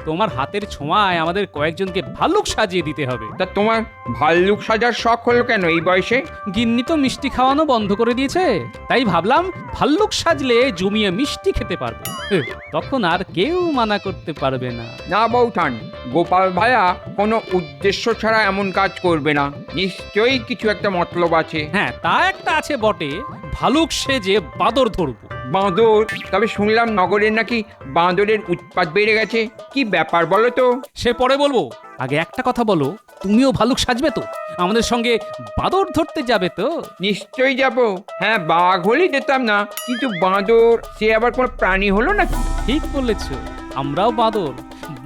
তোমার হাতের ছোঁয়ায় আমাদের কয়েকজনকে ভাল্লুক সাজিয়ে দিতে হবে। তা তোমার ভাল্লুক সাজার শখ হলো কেন এই বয়সে? গিন্নি তো মিষ্টি খাওয়ানো বন্ধ করে দিয়েছে, তাই ভাবলাম ভাল্লুক সাজলে জমিয়ে মিষ্টি খেতে পারবো, তখন আর কেউ মানা করতে পারবে না। না বৌঠান, গোপাল ভায়া কোনো উদ্দেশ্য ছাড়া এমন কাজ করবে না, নিশ্চয়ই কিছু একটা মতলব আছে। হ্যাঁ, তা একটা আছে বটে, ভালুক সেজে বাঁদর ধরবো। বাঁদর? তবে শুনলাম নগরের নাকি বাঁদরের উৎপাত বেড়ে গেছে, কি ব্যাপার বলো তো? সে পরে বলবো, আগে একটা কথা বলো, তুমিও ভালুক সাজবে তো? আমাদের সঙ্গে বাঁদর ধরতে যাবে তো? নিশ্চয়ই যাব। হ্যাঁ, বাঘ হলেই যেতাম না, কিন্তু বাঁদর সে আবার কোনো প্রাণী হলো নাকি? ঠিক বলেছ, আমরাও বাঁদর।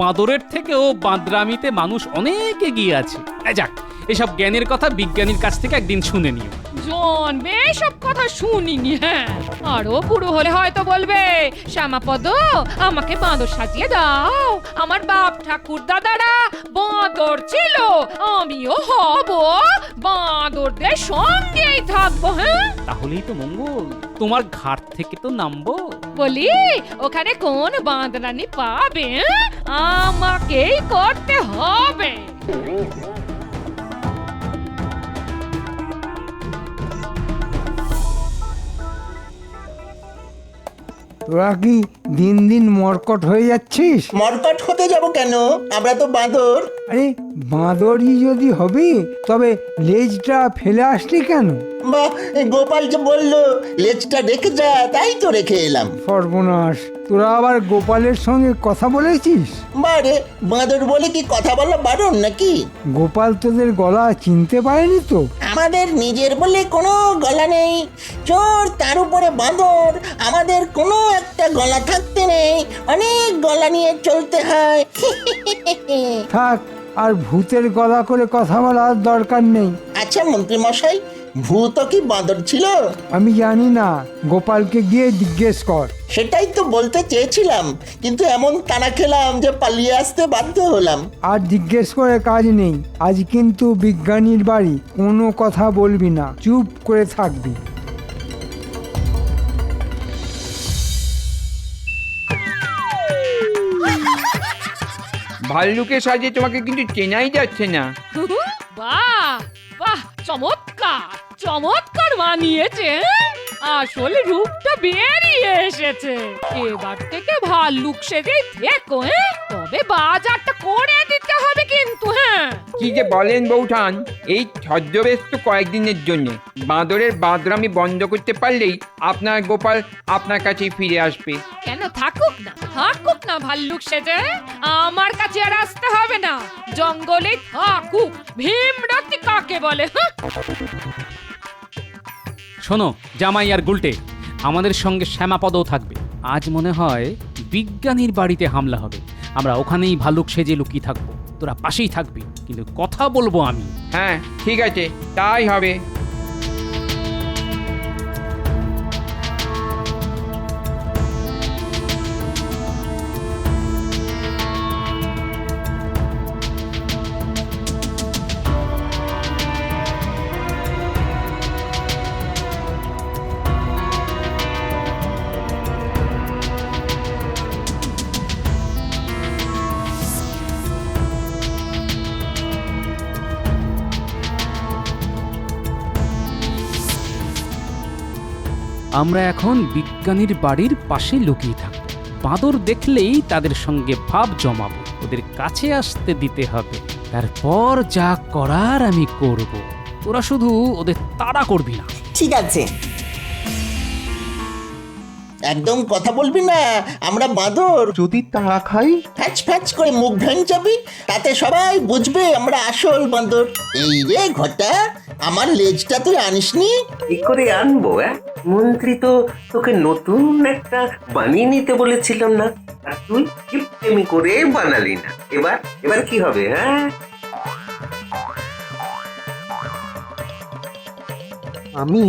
বাঁদরের থেকেও বাঁদরামিতে মানুষ অনেক এগিয়ে আছে। যাক, এসব জ্ঞানের কথা বিজ্ঞানীর কাছ থেকে একদিন শুনে নিও। জন্মে সব কথা শুনিনি। হ্যাঁ, আরো বুড়ো হলে হয়তো বলবে, শ্যামাপদ আমাকে বাঁদর সাজিয়ে দাও, আমার বাপ ঠাকুর দাদারা বাঁদর ছিল, আমিও হব, বাঁদরদের সঙ্গেই থাকবো। হ্যাঁ, তাহলেই তো মঙ্গল, তোমার ঘাট থেকে তো নামবো। বলি ওখানে কোন বাঁদরানি পাবে? আমাকেই করতে হবে। তোরা কি দিন দিন মরকট হয়ে যাচ্ছিস? মরকট হতে যাব কেন? আমরা তো বাঁদর। আরে বাঁদরই যদি হবি তবে লেজটা ফেলে আসলি কেন? বা গোপাল যে বললো লেজটা রেখে যা, তাই তো রেখে এলাম। সর্বনাশ, তোরা আবার গোপালের সঙ্গে কথা বলেছিস? বারে, বাঁদর বলে কি কথা বলা বারণ নাকি? গোপাল তোদের গলা চিনতে পারেনি তো? আমাদের নিজের বলে কোনো গলা নেই, চোর তার উপরে বাঁদর, আমাদের কোনো একটা গলা থাকতে নেই, অনেক গলা নিয়ে চলতে হয়। থাক, আর ভূতের গলা করে কথা বলার দরকার নেই। আচ্ছা মন্ত্রী মশাই, ভূত কি বাঁদর ছিল? আমি জানি না, গোপালকে গিয়ে জিজ্ঞেস কর। সেটাই তো বলতে চেয়েছিলাম, কিন্তু এমন তাড়া খেলাম যে পালিয়ে আসতে বাধ্য হলাম। আর জিজ্ঞেস করে কাজ নেই, আজ কিন্তু বিজ্ঞানীর বাড়ি, কোনো কথা বলবি না, চুপ করে থাকবি। ভাল্লুকের সাজে তোমাকে কিন্তু চেনাই যাচ্ছে না। বাহ বাহ, চমৎকার চমৎকার বানিয়েছে। আসল রূপটা বেরিয়ে এসেছে। এবার থেকে ভাল্লুক সেজেই থেকো। তবে বাজারটা করে দিতে হবে কিন্তু। কি যে বলেন বৌঠান, এই ছদ্মবেশ তো কয়েকদিনের জন্য। বাঁদরের বাঁদরামি বন্ধ করতে পারলেই আপনার গোপাল আপনার কাছেই ফিরে আসবে। কেন থাকুক না ভাল্লুক সেজে, আমার কাছে আর আসতে হবে না। জঙ্গলে থাকুক, ভীমরাতি কাকে বলে। শোনো জামাই আর গুলটে, আমাদের সঙ্গে শ্যামাপদও থাকবে। আজ মনে হয় বিজ্ঞানীর বাড়িতে হামলা হবে। আমরা ওখানেই ভালুক সেজে লুকিয়ে থাকবো, তোরা পাশেই থাকবি, কিন্তু কথা বলবো আমি। হ্যাঁ ঠিক আছে, তাই হবে। আমরা এখন বিজ্ঞানীর বাড়ির পাশে লুকিয়ে থাকবো। বাঁদর দেখলেই তাদের সঙ্গে ভাব জমাবো, ওদের কাছে আসতে দিতে হবে। তারপর যা করার আমি করব, তোরা শুধু ওদের তাড়া করবি না। ঠিক আছে। একদম কথা বলবি না, আমরা বাঁদর। যদি তাড়া খাই? ফ্যাচ ফ্যাচ করে মুখ ভেঙে যাবি, তাতে সবাই বুঝবে আমরা আসল বাঁদর। এই রে ঘটা, আমার লেজটা তুই আনিসনি? কি করে আনবো? মন্ত্রী তো তোকে নতুন একটা বানিয়ে নিতে বলেছিলাম না, আর তুই কিপটেমি করে বানালি না। এবার কি হবে? আমি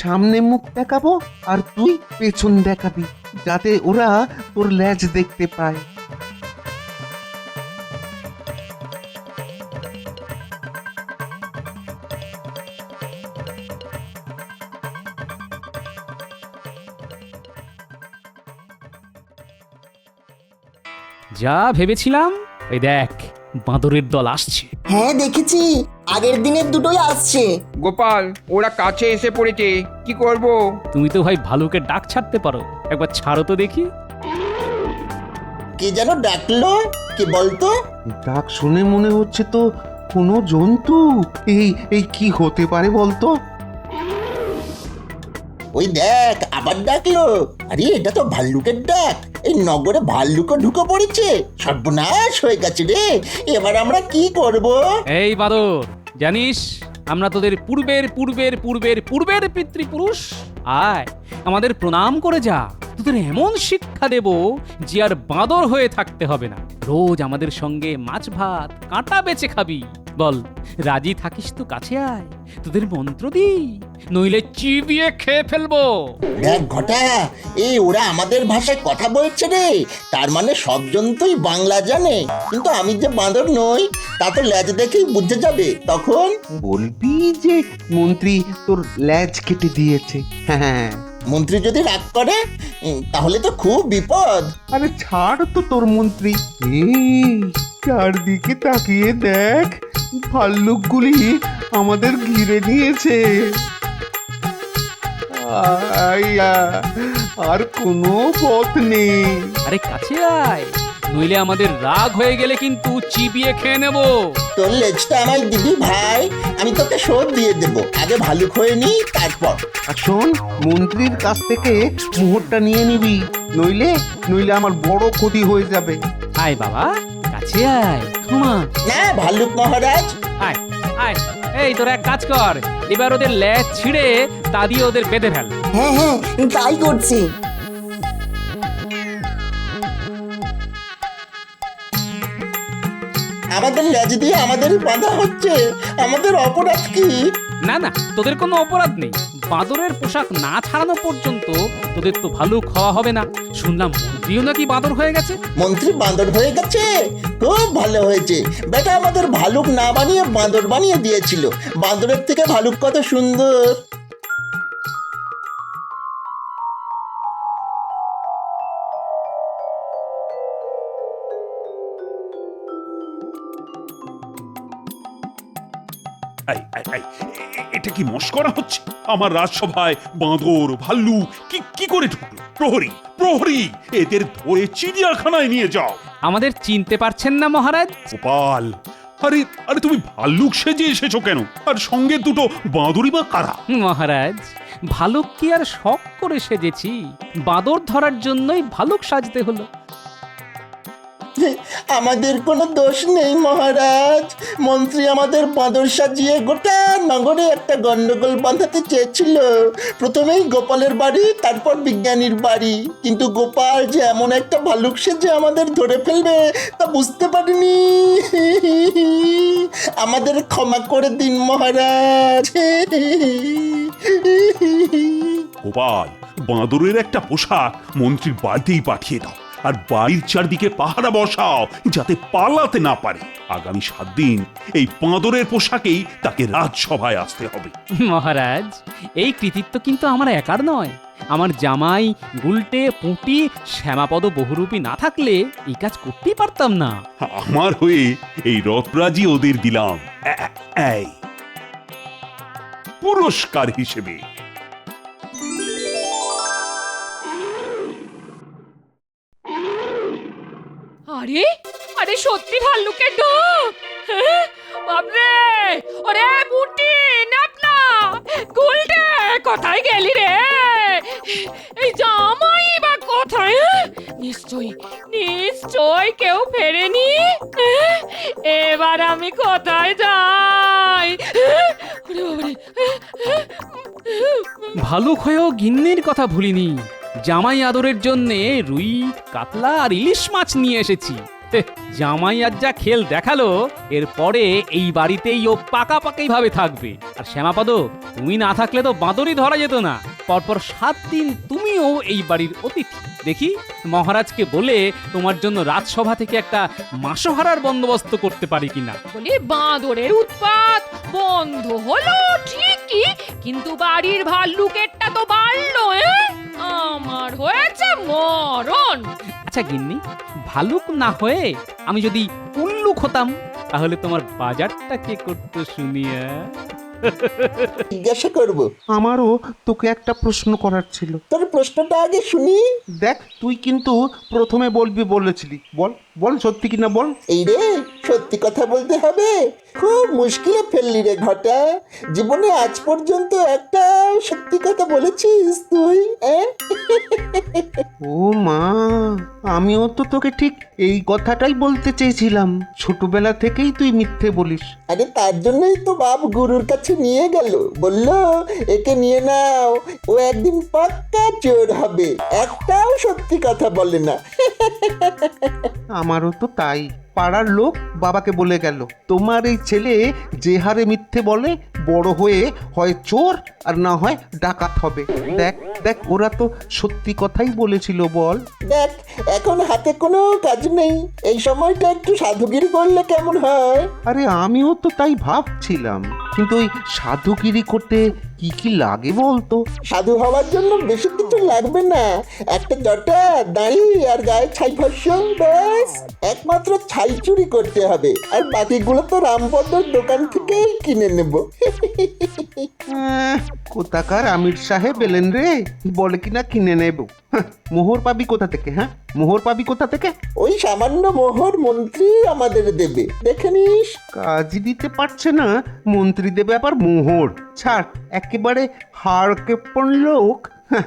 সামনে মুখ দেখাবো আর তুই পেছন দেখাবি, যাতে ওরা তোর লেজ দেখতে পায়। যা ভেবেছিলাম, এই দেখ বাঁদরের দল আসছে। হ্যাঁ দেখেছি, আগের দিনের দুটোই আসছে। গোপাল, ওরা কাছে এসে পড়েছে, কি করব? তুমি তো ভাই ভালুকের ডাক ছাড়তে পারো, একবার ছাড়ো তো দেখি। কে যেন ডাকলো, কে বলতো? ডাক শুনে মনে হচ্ছে তো কোনো জন্তু। এই কি হতে পারে বলতো? ওই দেখ আবার ডাকলো। আরে এটা তো ভাল্লুকের ডাক। এই নগরে ভাল্লুকও ঢুকে পড়েছে, সর্বনাশ হয়ে গেছে রে। এবার আমরা কি করব? এই বাঁদর, জানিস আমরা তোদের পূর্বের পূর্বের পূর্বের পূর্বের পিতৃপুরুষ। আয় আমাদের প্রণাম করে যা, তোদের এমন শিক্ষা দেব যে আর বাঁদর হয়ে থাকতে হবে না। রোজ আমাদের সঙ্গে মাছ ভাত কাঁটা বেচে খাবি। বল রাজি থাকিস তো কাছে আয়, তোদের মন্ত্র দিই, নইলে চিবিয়ে খেয়ে ফেলবো। দেখ ঘটা, এই ওরা আমাদের ভাষায় কথা বলছে রে। তার মানে সব জন্তুই বাংলা জানে, কিন্তু আমি যে বাঁদর নই তা তো লেজ দেখেই বুঝে যাবে। তখন বলবি যে মন্ত্রী তোর লেজ কেটে দিয়েছে। হ্যাঁ, মন্ত্রী যদি রাগ করে তাহলে তো খুব বিপদ। আরে ছাড় তো তোর মন্ত্রী। এই চারদিকে তাকিয়ে দেখ, ভাল্লুকগুলি আমাদের ঘিরে নিয়েছে। আর কোনো পথ নেই। আরে কাছে আয়, নইলে আমাদের রাগ হয়ে গেলে কিন্তু চিবিয়ে খেয়ে নেব। তোর লেজটা আমায় দিবি ভাই, আমি তোকে শোধ দিয়ে দেবো। আগে ভালুক হয়ে নি তারপর। আর শোন, মন্ত্রীর কাছ থেকে মোহরটা নিয়ে নিবি, নইলে নইলে আমার বড় ক্ষতি হয়ে যাবে। আয় বাবা, কাছে আয়, ক্ষমা না ভালুক মহারাজ। আয় আয়। এই তোরা এক কাজ কর, এবার ওদের লেজ ছিঁড়ে তা দিয়ে ওদের বেঁধে ফেল। হ্যাঁ হ্যাঁ, তাই করছি। আমাদের লেজ দিয়ে আমাদেরই বাঁধা হচ্ছে, আমাদের অপরাধ কি? না না, তোদের কোনো অপরাধ নেই। বাঁদরের পোশাক না ছাড়ানো পর্যন্ত তোদের তো ভালো খাওয়া হবে না। শুনলাম মন্ত্রীও নাকি বাঁদর হয়ে গেছে। মন্ত্রী বাঁদর হয়ে গেছে? খুব ভালো হয়েছে। বেটা আমাদের ভালুক না বানিয়ে বাঁদর বানিয়ে দিয়েছিল। বাঁদরের থেকে ভালুক কত সুন্দর। এটা কি মস্করা হচ্ছে? আমার রাজসভায় বাঁদর ভাল্লু কি করে ঢুকলো? প্রহরী প্রহরী, এদের ধরে চিড়িয়াখানায় নিয়ে যাও। আমাদের চিনতে পারছেন না মহারাজ? গোপাল, আরে আরে তুমি ভাল্লুক সেজে এসেছো কেন? আর সঙ্গে দুটো বাঁদরই বা কারা? মহারাজ, ভালুক কি আর শখ করে সেজেছি? বাঁদর ধরার জন্যই ভালুক সাজতে হলো। আমাদের কোনো দোষ নেই মহারাজ। মন্ত্রী আমাদের বাঁদর সাজিয়ে গোটা নগরে একটা গন্ডগোল বাঁধাতে চেয়েছিল। প্রথমেই গোপালের বাড়ি, তারপর বিজ্ঞানীর বাড়ি। কিন্তু গোপাল যে এমন একটা ভালুক সেজে আমাদের ধরে ফেলবে তা বুঝতে পারিনি। আমাদের ক্ষমা করে দিন মহারাজ। গোপাল, বাঁদরের একটা পোশাক মন্ত্রীর বাড়িতেই পাঠিয়ে দাও, আর বাড়ির চারদিকে পাহারা বসাও যাতে পালাতে না পারে। আগামী 7 দিন এই বাঁদরের পোশাকেই তাকে রাজসভায় আসতে হবে। মহারাজ, এই কৃতিত্ব কিন্তু আমার একার নয়। আমার জামাই, গুলটে, পুঁটি, শ্যামাপদ বহুরূপী না থাকলে এই কাজ করতেই পারতাম না। আমার হয়ে এই রথরাজি ওদের দিলাম এই পুরস্কার হিসেবে। আরে আরে সত্যি ভাল্লুকের ঢোক! হ্যাঁ? বাপরে! ওরে বুটি, নাপলা, গুলটে, কোথায় গেলি রে? এই জামাই বা কোথায়? নিশ্চয় কেউ ফেরেনি। এবার আমি কোথায় যাই? ওরে বাবারে! ভালুক হয়েও গিন্নির কথা ভুলিনি। জামাই আদরের জন্যে রুই, কাতলা আর ইলিশ মাছ নিয়ে এসেছি। জামাই আজ যা খেল দেখালো, এরপরে এই বাড়িতেই ও পাকাপাকি ভাবে থাকবে। আর শ্যামাপদ, তুমি না থাকলে তো বাঁদরই ধরা যেত না। পরপর 7 দিন তুমিও এই বাড়ির অতিথি। দেখি মহারাজকে বলে তোমার জন্য রাজসভা থেকে একটা মাসোহারার বন্দোবস্ত করতে পারি কিনা। বলি বাঁদরের উৎপাত বন্ধ হলো ঠিকই, কিন্তু বাড়ির ভাল্লুকেরটা তো বাড়লো। আমার হয়েছে মরণ। আচ্ছা গিন্নি, ভালুক না হয়ে আমি যদি উল্লুক হতাম, তাহলে তোমার বাজারটা কে করতো শুনিয়া? জিজ্ঞাসা করবো। আমারও তোকে একটা প্রশ্ন করার ছিল। তোর প্রশ্নটা আগে শুনি। দেখ, তুই কিন্তু প্রথমে বলবি বলেছিলি। বল বল, সত্যি কিনা বল। এই রে, সত্যি কথা বলতে হবে? খুব মুশকিলে ফেললি রে ঘটা। জীবনে আজ পর্যন্ত একটা সত্যি কথা বলেছিস তুই? ও মা, আমিও তো তোকে ঠিক এই কথাটাই বলতে চেয়েছিলাম। ছোটবেলা থেকেই তুই মিথ্যে বলিস। আরে তার জন্যই তো বাপ গুরুর কাছে নিয়ে গেল, বলল একে নিয়ে নাও, ও একদিন পাক্কা চোর হবে, একটাও সত্যি কথা বলে না। আমারও তো তাই। পাড়ার লোক বাবাকে বলে গেল, তোমার এই ছেলে যে হারে মিথ্যে বলে, বড় হয়ে হয় চোর আর না হয় ডাকাত হবে। দেখ দেখ, ওরা তো সত্যি কথাই বলেছিল। বল। দেখ, এখন হাতে কোনো কাজ নেই, এই সময়টা একটু সাধুগিরি করলে কেমন হয়? আরে আমিও তো তাই ভাবছিলাম, কিন্তু ওই সাধুগিরি করতে কি কি লাগে বলতো? সাধু হওয়ার জন্য বেশি কিছু লাগবে না। একটা জটা, দাড়ি আর গায়ে ছাই ভস্য, ব্যাস। একমাত্র ছাই চুরি করতে হবে, আর বাকিগুলো তো রামপদর দোকান থেকেই কিনে নেব। কোথাকার আমির সাহেব এলেন রে, বলে কিনা কিনে নেব। হাহ, মোহর পাবি কোথা থেকে? হ্যাঁ, মোহর পাবি কোথা থেকে? ওই সামান্য মোহর মন্ত্রী আমাদের দেবে, দেখে নিস। কাজ দিতে পারছে না, মন্ত্রী দেবে আবার মোহর? ছাড়, একেবারে হাড় কেপন লোক। হ্যাঁ।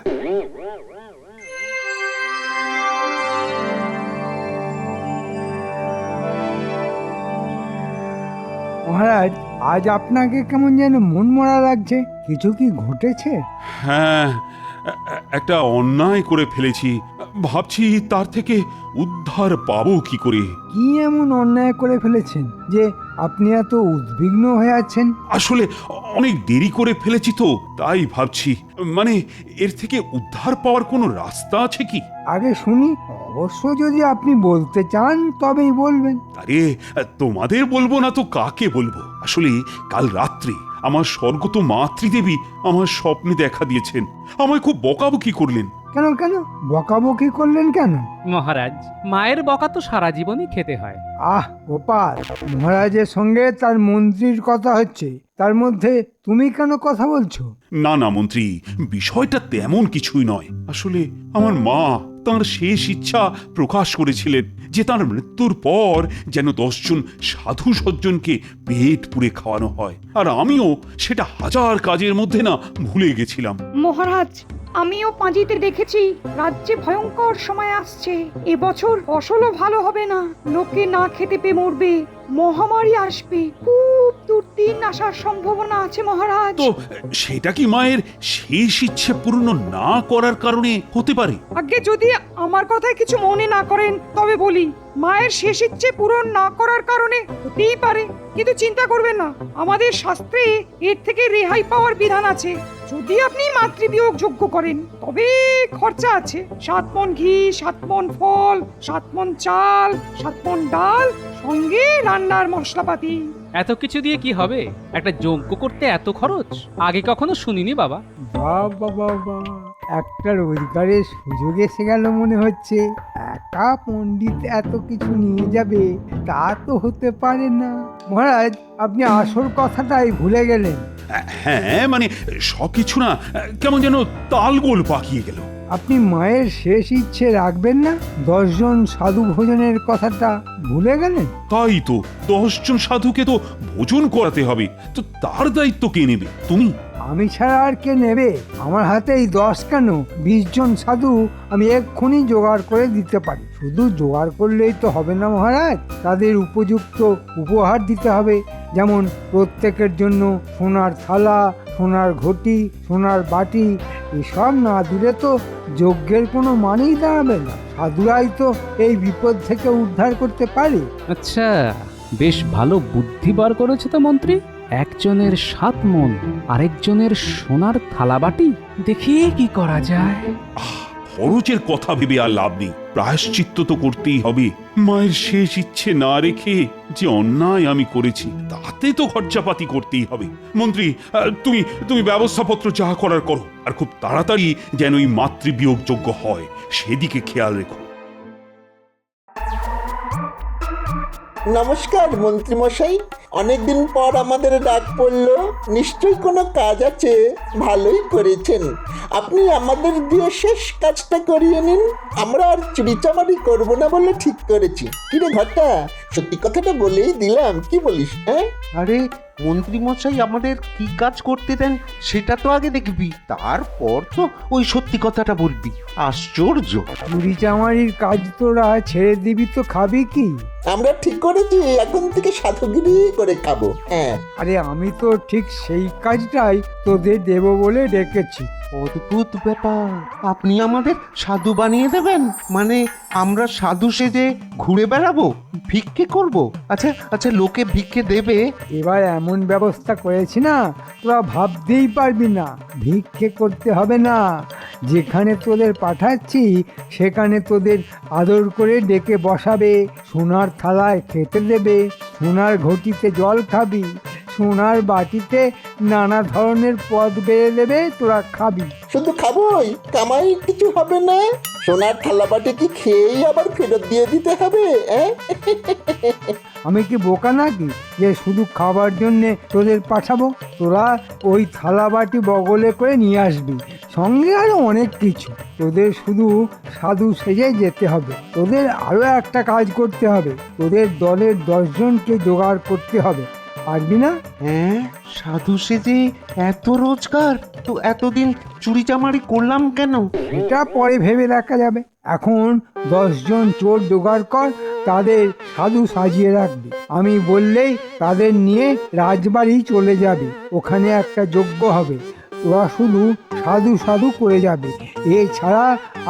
মহারাজ, আজ আপনাকে কেমন যেন মন মরা লাগছে, কিছু কি ঘটেছে? হ্যাঁ, একটা অন্যায় করে ফেলেছি। ভাবছি তার থেকে উদ্ধার পাবো কি করে। কি এমন অন্যায় করে ফেলেছেন যে আপনি এত উদ্বিগ্ন হয়ে আছেন? আসলে অনেক দেরি করে ফেলেছি তো, তাই ভাবছি। মানে এর থেকে উদ্ধার পাওয়ার কোনো রাস্তা আছে কি? আগে শুনি, অবশ্য যদি আপনি বলতে চান তবেই বলবেন। আরে তোমাদের বলবো না তো কাকে বলবো? আসলে কাল রাত্রে আমার স্বর্গত মাতৃদেবী আমার স্বপ্নে দেখা দিয়েছেন। আমায় খুব বকাবকি করলেন। কেন কেন বকাবকি করলেন কেন? মহারাজ, মায়ের বকা তো সারা জীবনই খেতে হয়। আহ গোপাল, মহারাজের সঙ্গে তার মন্ত্রীর কথা হচ্ছে, তার মধ্যে তুমি কেন কথা বলছো? না না মন্ত্রী, বিষয়টা তেমন কিছুই নয়। আসলে আমার মা তাঁর শেষ ইচ্ছা প্রকাশ করেছিলেন যে তার মৃত্যুর পর যেন 10 জন সাধু সজ্জনকে পেট পুড়ে খাওয়ানো হয়, আর আমিও সেটা হাজার কাজের মধ্যে না ভুলে গেছিলাম। মহারাজ, আমিও পাঁজিতে দেখেছি রাজ্যে ভয়ঙ্কর সময় আসছে। এবছর ফসলও ভালো হবে না, লোকে না খেতে পেয়ে মরবে, মহামারী আসবে, খুব দুর্দিন আসার সম্ভাবনা আছে মহারাজ। তো সেটা কি মায়ের শেষ ইচ্ছে পূর্ণ না করার কারণে হতে পারে? আগে যদি আমার কথায় কিছু মনে না করেন তবে বলি, মায়ের শেষ ইচ্ছে পূরণ না করার কারণে হতেই পারে, কিন্তু চিন্তা করবেন না, আমাদের শাস্ত্রে এর থেকে রেহাই পাওয়ার বিধান আছে। যদি আপনি মাতৃবিয়োগ যোগ্য করেন তবে খরচা আছে, 7 মণ ঘি, 7 মণ ফল, 7 মণ চাল, 7 মণ ডাল, সঙ্গে রান্নার মশলাপাতি। এত কিছু দিয়ে কি হবে? একটা যজ্ঞ করতে এত খরচ আগে কখনো শুনিনি বাবা। বাবা বাবা, একটা রোজগারের সুযোগ এসে গেল মনে হচ্ছে। একা পণ্ডিত এত কিছু নিয়ে যাবে তা তো হতে পারে না। মহারাজ, আপনি আসল কথাটাই ভুলে গেলেন। হ্যাঁ, মানে সবকিছু না কেমন যেন তালগোল পাকিয়ে গেল। আপনি মায়ের শেষ ইচ্ছে রাখবেন না? 10 জন সাধু ভোজনের কথাটা ভুলে গেলেন? তাই তো, 10 জন সাধুকে তো ভোজন করাতে হবে, তো তার দায়িত্ব কে নেবে? তুমি? আমি ছাড়া আর কে নেবে? আমার হাতেই 10 কেন 20 জন সাধু আমি এক্ষুনি জোগাড় করে দিতে পারি। শুধু জোগাড় করলেই তো হবে না মহারাজ, তাদের উপযুক্ত উপহার দিতে হবে। যেমন প্রত্যেকের জন্য সোনার থালা, সোনার ঘটি, সোনার বাটি, এসব না দিলে তো যজ্ঞের কোনো মানেই দাঁড়াবে না। সাধুরাই তো এই বিপদ থেকে উদ্ধার করতে পারে। আচ্ছা, বেশ ভালো বুদ্ধি বার করেছে তো মন্ত্রী। একজনের 7 মণ, আরেকজনের সোনার থালাবাটি। দেখি কি করা যায়। খরচের কথা ভেবে আর লাভ নেই, প্রায়শ্চিত্ত তো করতেই হবে। মায়ের শেষ ইচ্ছে না রেখে যে অন্যায় আমি করেছি তাতে তো খরচাপাতি করতেই হবে। মন্ত্রী, তুমি ব্যবস্থাপত্র যা করার করো, আর খুব তাড়াতাড়ি যেন এই মাতৃবিয়োগ যোগ্য হয় সেদিকে খেয়াল রেখো। নমস্কার মন্ত্রী মশাই, অনেকদিন পর আমাদের ডাক পড়লো, নিশ্চয়ই কোনো কাজ আছে। ভালোই করেছেন, আপনি আমাদের দিয়ে শেষ কাজটা করিয়ে নিন। আমরা আর চুরিচামারি করবো না বলে ঠিক করেছি। কিরে ঘটা, সত্যি কথাটা বলেই দিলাম, কি বলিস? হ্যাঁ, আরে মন্ত্রী মশাই আমাদের কি কাজ করতে দেন সেটা তো আগে দেখবি, তারপর তো ওই সত্যি কথাটা বলবি। আশ্চর্য! চুরি চামারির কাজ তোরা ছেড়ে দিবি তো খাবি কি? আমরা ঠিক করেছি এখন থেকে সাধুগিরি করে খাবো। হ্যাঁ, আরে আমি তো ঠিক সেই কাজটাই তোদের দেব বলে ডেকেছি। অদ্ভুত ব্যাপার, আপনি আমাদের সাধু বানিয়ে দেবেন? মানে আমরা সাধু সেজে ঘুরে বেড়াবো, ভিক্ষে করব? আচ্ছা আচ্ছা, লোকে ভিক্ষে দেবে? এবার এমন ব্যবস্থা করেছি না, তোরা ভাবতেই পারবি না। ভিক্ষে করতে হবে না, যেখানে তোদের পাঠাচ্ছি সেখানে তোদের আদর করে ডেকে বসাবে, সোনার থালায় খেতে দেবে, সোনার ঘটিতে জল খাবি, সোনার বাটিতে নানা ধরনের পদ বেড়ে দেবে, তোরা খাবি। শুধু খাবোই, কামাই কিছু হবে না? সোনার থালাবাটি কি খেয়েই আবার ফেরত দিয়ে দিতে হবে? আমি কি বোকা নাকি যে শুধু খাবার জন্যে তোদের পাঠাবো? তোরা ওই থালা বাটি বগলে করে নিয়ে আসবি, সঙ্গে আরো অনেক কিছু। তোদের শুধু সাধু সেজে যেতে হবে। তোদের আরো একটা কাজ করতে হবে, তোদের দলের 10 জনকে জোগাড় করতে হবে। পারবি না? হ্যাঁ, সাধু সেজে এত রোজগার, তো এতদিন চুরি চামারি করলাম কেন? এটা পরে ভেবে দেখা যাবে। এখন 10 জন চোর জোগাড় কর, তাদের সাধু সাজিয়ে রাখবি। আমি বললেই তাদের নিয়ে রাজবাড়ি চলে যাবে, ওখানে একটা যজ্ঞ হবে। তোরা শুধু সাধু সাধু করে যাবে, এছাড়া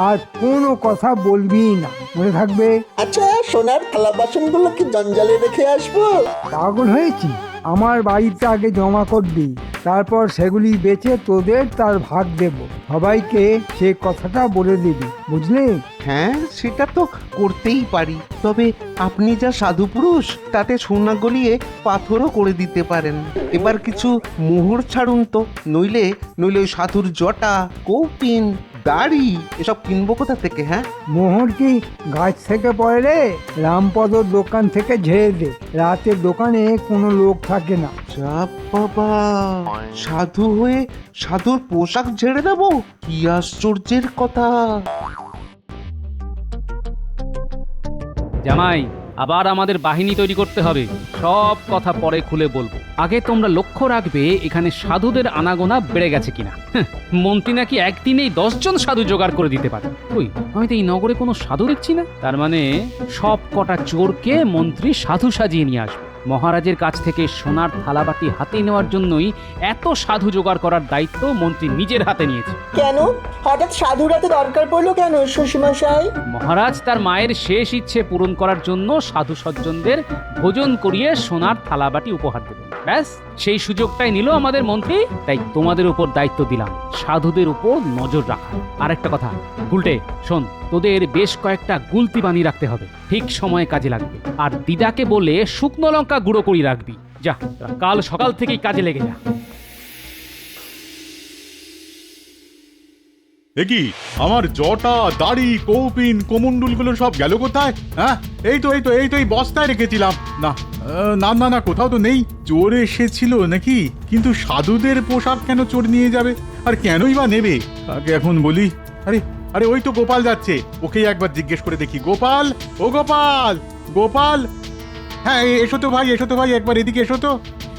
আর কোনো কথা বলবি না, মনে থাকবে? আচ্ছা, সোনার থালা বাসনগুলো কি জঞ্জালে রেখে আসবো? পাগল হয়েছি? আমার বাড়িতে আগে জমা করবি, তারপর সেগুলি বেচে তোদের তার ভাগ দেব। সবাইকে সে কথাটা বলে দিবি, বুঝলি? হ্যাঁ, সেটা তো করতেই পারি, তবে আপনি যা সাধু পুরুষ, তাতে সোনা গলিয়ে পাথরও করে দিতে পারেন। এবার কিছু মোহর ছাড়ুন তো, নইলে ওই সাধুর জটা, কৌপিন, দাড়ি এসব কিনবো কোথা থেকে? হ্যাঁ, মোহর কি গাছ থেকে পড়ে রে? রামপদর দোকান থেকে ঝেড়ে দে, রাতে দোকানে কোনো লোক থাকে না। যা বাবা, সাধু হয়ে সাধুর পোশাক ঝেড়ে দেবো? কি আশ্চর্যের কথা! জামাই, আবার আমাদের বাহিনী তৈরি করতে হবে। সব কথা পরে খুলে বলবো, আগে তোমরা লক্ষ্য রাখবে এখানে সাধুদের আনাগোনা বেড়ে গেছে কিনা। মন্ত্রী নাকি একদিনেই 10 জন সাধু জোগাড় করে দিতে পারে। ওই, আমি তো এই নগরে কোনো সাধু দেখছি না। তার মানে সব কটা চোরকে মন্ত্রী সাধু সাজিয়ে নিয়ে আসবে। মহারাজের কাছ থেকে সোনার থালাবাটি হাতে নেওয়ার জন্যই এত সাধু জোগাড় করার দায়িত্ব মন্ত্রী নিজের হাতে নিয়েছে। কেন হঠাৎ সাধুরাতে দরকার পড়লো কেন শ্বশুরমশাই? মহারাজ তার মায়ের শেষ ইচ্ছে পূরণ করার জন্য সাধু সজ্জনদের ভোজন করিয়ে সোনার থালাবাটি উপহার দেবেন। ব্যাস, সেই সুযোগটাই নিল আমাদের মন্ত্রী। তাই তোমাদের উপর দায়িত্ব দিলাম সাধুদের উপর নজর রাখা। আর একটা কথা, গুলটে শোন, তোদের বেশ কয়েকটা গুলতি বানিয়ে রাখতে হবে, ঠিক সময়ে কাজে লাগবে। আর দিদাকে বলে শুকনো লঙ্কা গুঁড়ো করে রাখবি। যা, কাল সকাল থেকেই কাজে লেগে যা। দেখি আমার জটা, দাড়ি, কৌপিন, কোমণ্ডুলগুলো সব গেল কোথায়? হ্যাঁ, এই তো এই বস্তায় রেখেছিলাম। না না না না, কোথাও তো নেই। চোর এসেছিল নাকি? কিন্তু সাধুদের পোশাক কেন চোর নিয়ে যাবে? আর কেনই বা নেবে? আগে এখন বলি। আরে ওই তো গোপাল যাচ্ছে, ওকেই একবার জিজ্ঞেস করে দেখি। গোপাল, ও গোপাল, গোপাল, হ্যাঁ এসো তো ভাই, একবার এদিকে এসো তো।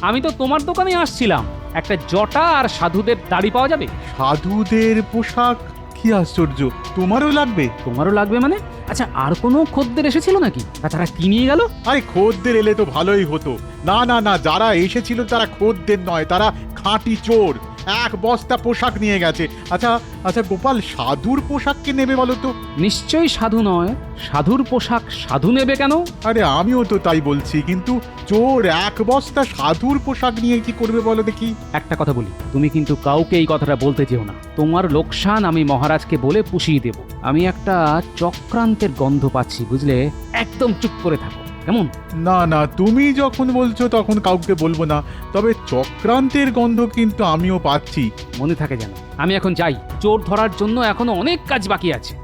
আমি তো তোমার দোকানে আসছিলাম, একটা জটা আর সাধুদের দাড়ি পাওয়া যাবে? সাধুদের পোশাক? কি আশ্চর্য, তোমারও লাগবে? তোমারও লাগবে মানে? আচ্ছা, আর কোনো খদ্দের এসেছিল নাকি? তারা কি নিয়ে গেল? আরে খদ্দের এলে তো ভালোই হতো। না না না, যারা এসেছিল তারা খদ্দের নয়, তারা খাঁটি চোর। 1 বস্তা পোশাক নিয়ে গেছে। আচ্ছা গোপাল, সাধুর পোশাক কে নেবে বলো তো? নিশ্চয়ই সাধু নয়। সাধুর পোশাক সাধু নেবে কেন? আরে আমিও তো তাই বলছি, কিন্তু চোর 1 বস্তা সাধুর পোশাক নিয়ে কি করবে বলো দেখি? একটা কথা বলি, তুমি কিন্তু কাউকে এই কথাটা বলতে যেও না। তোমার লোকসান আমি মহারাজকে বলে পুষিয়ে দেব। আমি একটা চক্রান্তের গন্ধ পাচ্ছি, বুঝলে? একদম চুপ করে থাকো, কেমন? না না, তুমি যখন বলছো তখন কাউকে বলবো না, তবে চক্রান্তের গন্ধ কিন্তু আমিও পাচ্ছি। মনে থাকে যেন। আমি এখন যাই, চোর ধরার জন্য এখনো অনেক কাজ বাকি আছে।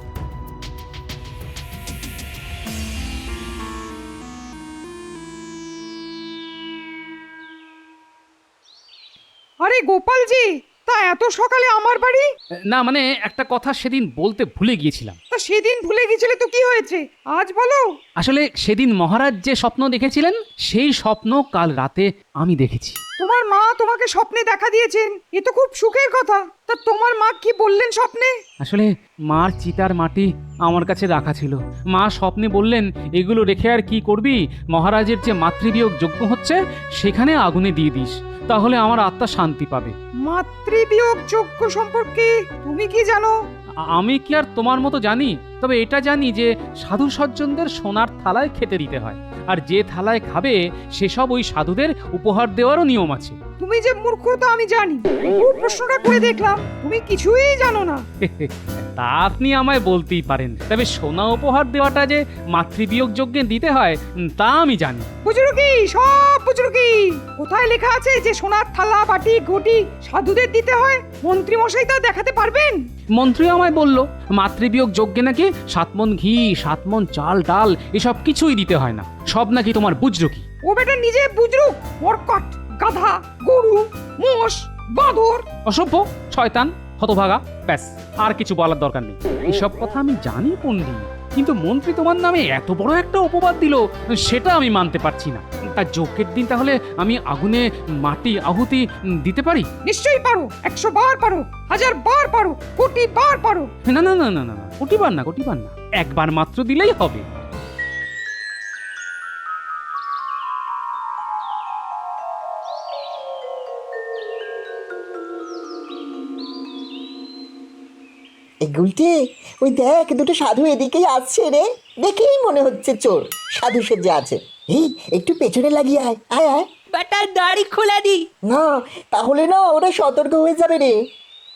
আরে গোপালজি, তা এত সকালে আমার বাড়ি? না মানে একটা কথা সেদিন বলতে ভুলে গিয়েছিলাম। তা সেদিন ভুলে গেছিলে তো কি হয়েছে, আজ বলো। আসলে সেদিন মহারাজ যে স্বপ্ন দেখেছিলেন, সেই স্বপ্ন কাল রাতে আমি দেখেছি। তোমার মা তোমাকে স্বপ্নে দেখা দিয়েছেন, এ তো খুব সুখের কথা। তা তোমার মা কি বললেন স্বপ্নে? আসলে মার চিতার মাটি আমার কাছে রাখা ছিল। মা স্বপ্নে বললেন, এগুলো রেখে আর কি করবি? মহারাজের যে মাতৃবিয়োগ যজ্ঞ হচ্ছে সেখানে আগুনে দিয়ে দিস, তাহলে আমার আত্মা শান্তি পাবে। মাতৃবিয়োগ যজ্ঞ সম্পর্কে তুমি কি জানো? আমি কি আর তোমার মতো জানি? তবে এটা জানি যে সাধু সজ্জনদের সোনার থালায় খেতে দিতে হয়, আর যে থালায় খাবে সেসব ওই সাধুদের উপহার দেওয়ারও নিয়ম আছে। তুমি যে মূর্খ তা আমি জানি, পুরো প্রশ্নটা করে দেখলাম তুমি কিছুই জানো না। তা আপনি আমায় বলতেই পারেন, তবে সোনা উপহার দেওয়াটা যে মাতৃবিয়োগ যজ্ঞে দিতে হয় তা আমি জানি। বুজরুকি, সব বুজরুকি। কোথায় লেখা আছে যে সোনার থালা বাটি ঘটি সাধুদের দিতে হয়? মন্ত্রী মশাই তা দেখাতে পারবেন? মন্ত্রী আমায় বলল মাতৃবিয়োগ যজ্ঞে নাকি 7 মণ ঘি, 7 মণ চাল ডাল এসব কিছুই দিতে হয় না, সব নাকি তোমার বুজরুকি। ও বেটা নিজে বুজরুক, মরকট, গাধা, গরু, মোষ, বাঁদর। অসভ্য, শয়তান, হতভাগা, ব্যাস আর কিছু বলার দরকার নেই। এসব কথা আমি জানি পণ্ডিত, কিন্তু মন্ত্রী তোমার নামে এত বড় একটা অপবাদ দিল সেটা আমি মানতে পারছি না। আর যজ্ঞের দিন তাহলে আমি আগুনে মাটি আহুতি দিতে পারি? নিশ্চয়ই পারো, 100 বার পারো, 1000 বার পারো, কোটি বার পারো। না না না না না, কোটিবার না, কোটিবার না, একবার মাত্র দিলেই হবে। এই গুলটে, ওই দেখ দুটো সাধু এদিকেই আসছে রে, দেখেই মনে হচ্ছে চোর সাধু সেজে আছে। এই একটু পেছনে লাগিয়ে আয়, আয় আয়। বেটার দাড়ি খুলে দি। না, তাহলে না ওরা সতর্ক হয়ে যাবে রে।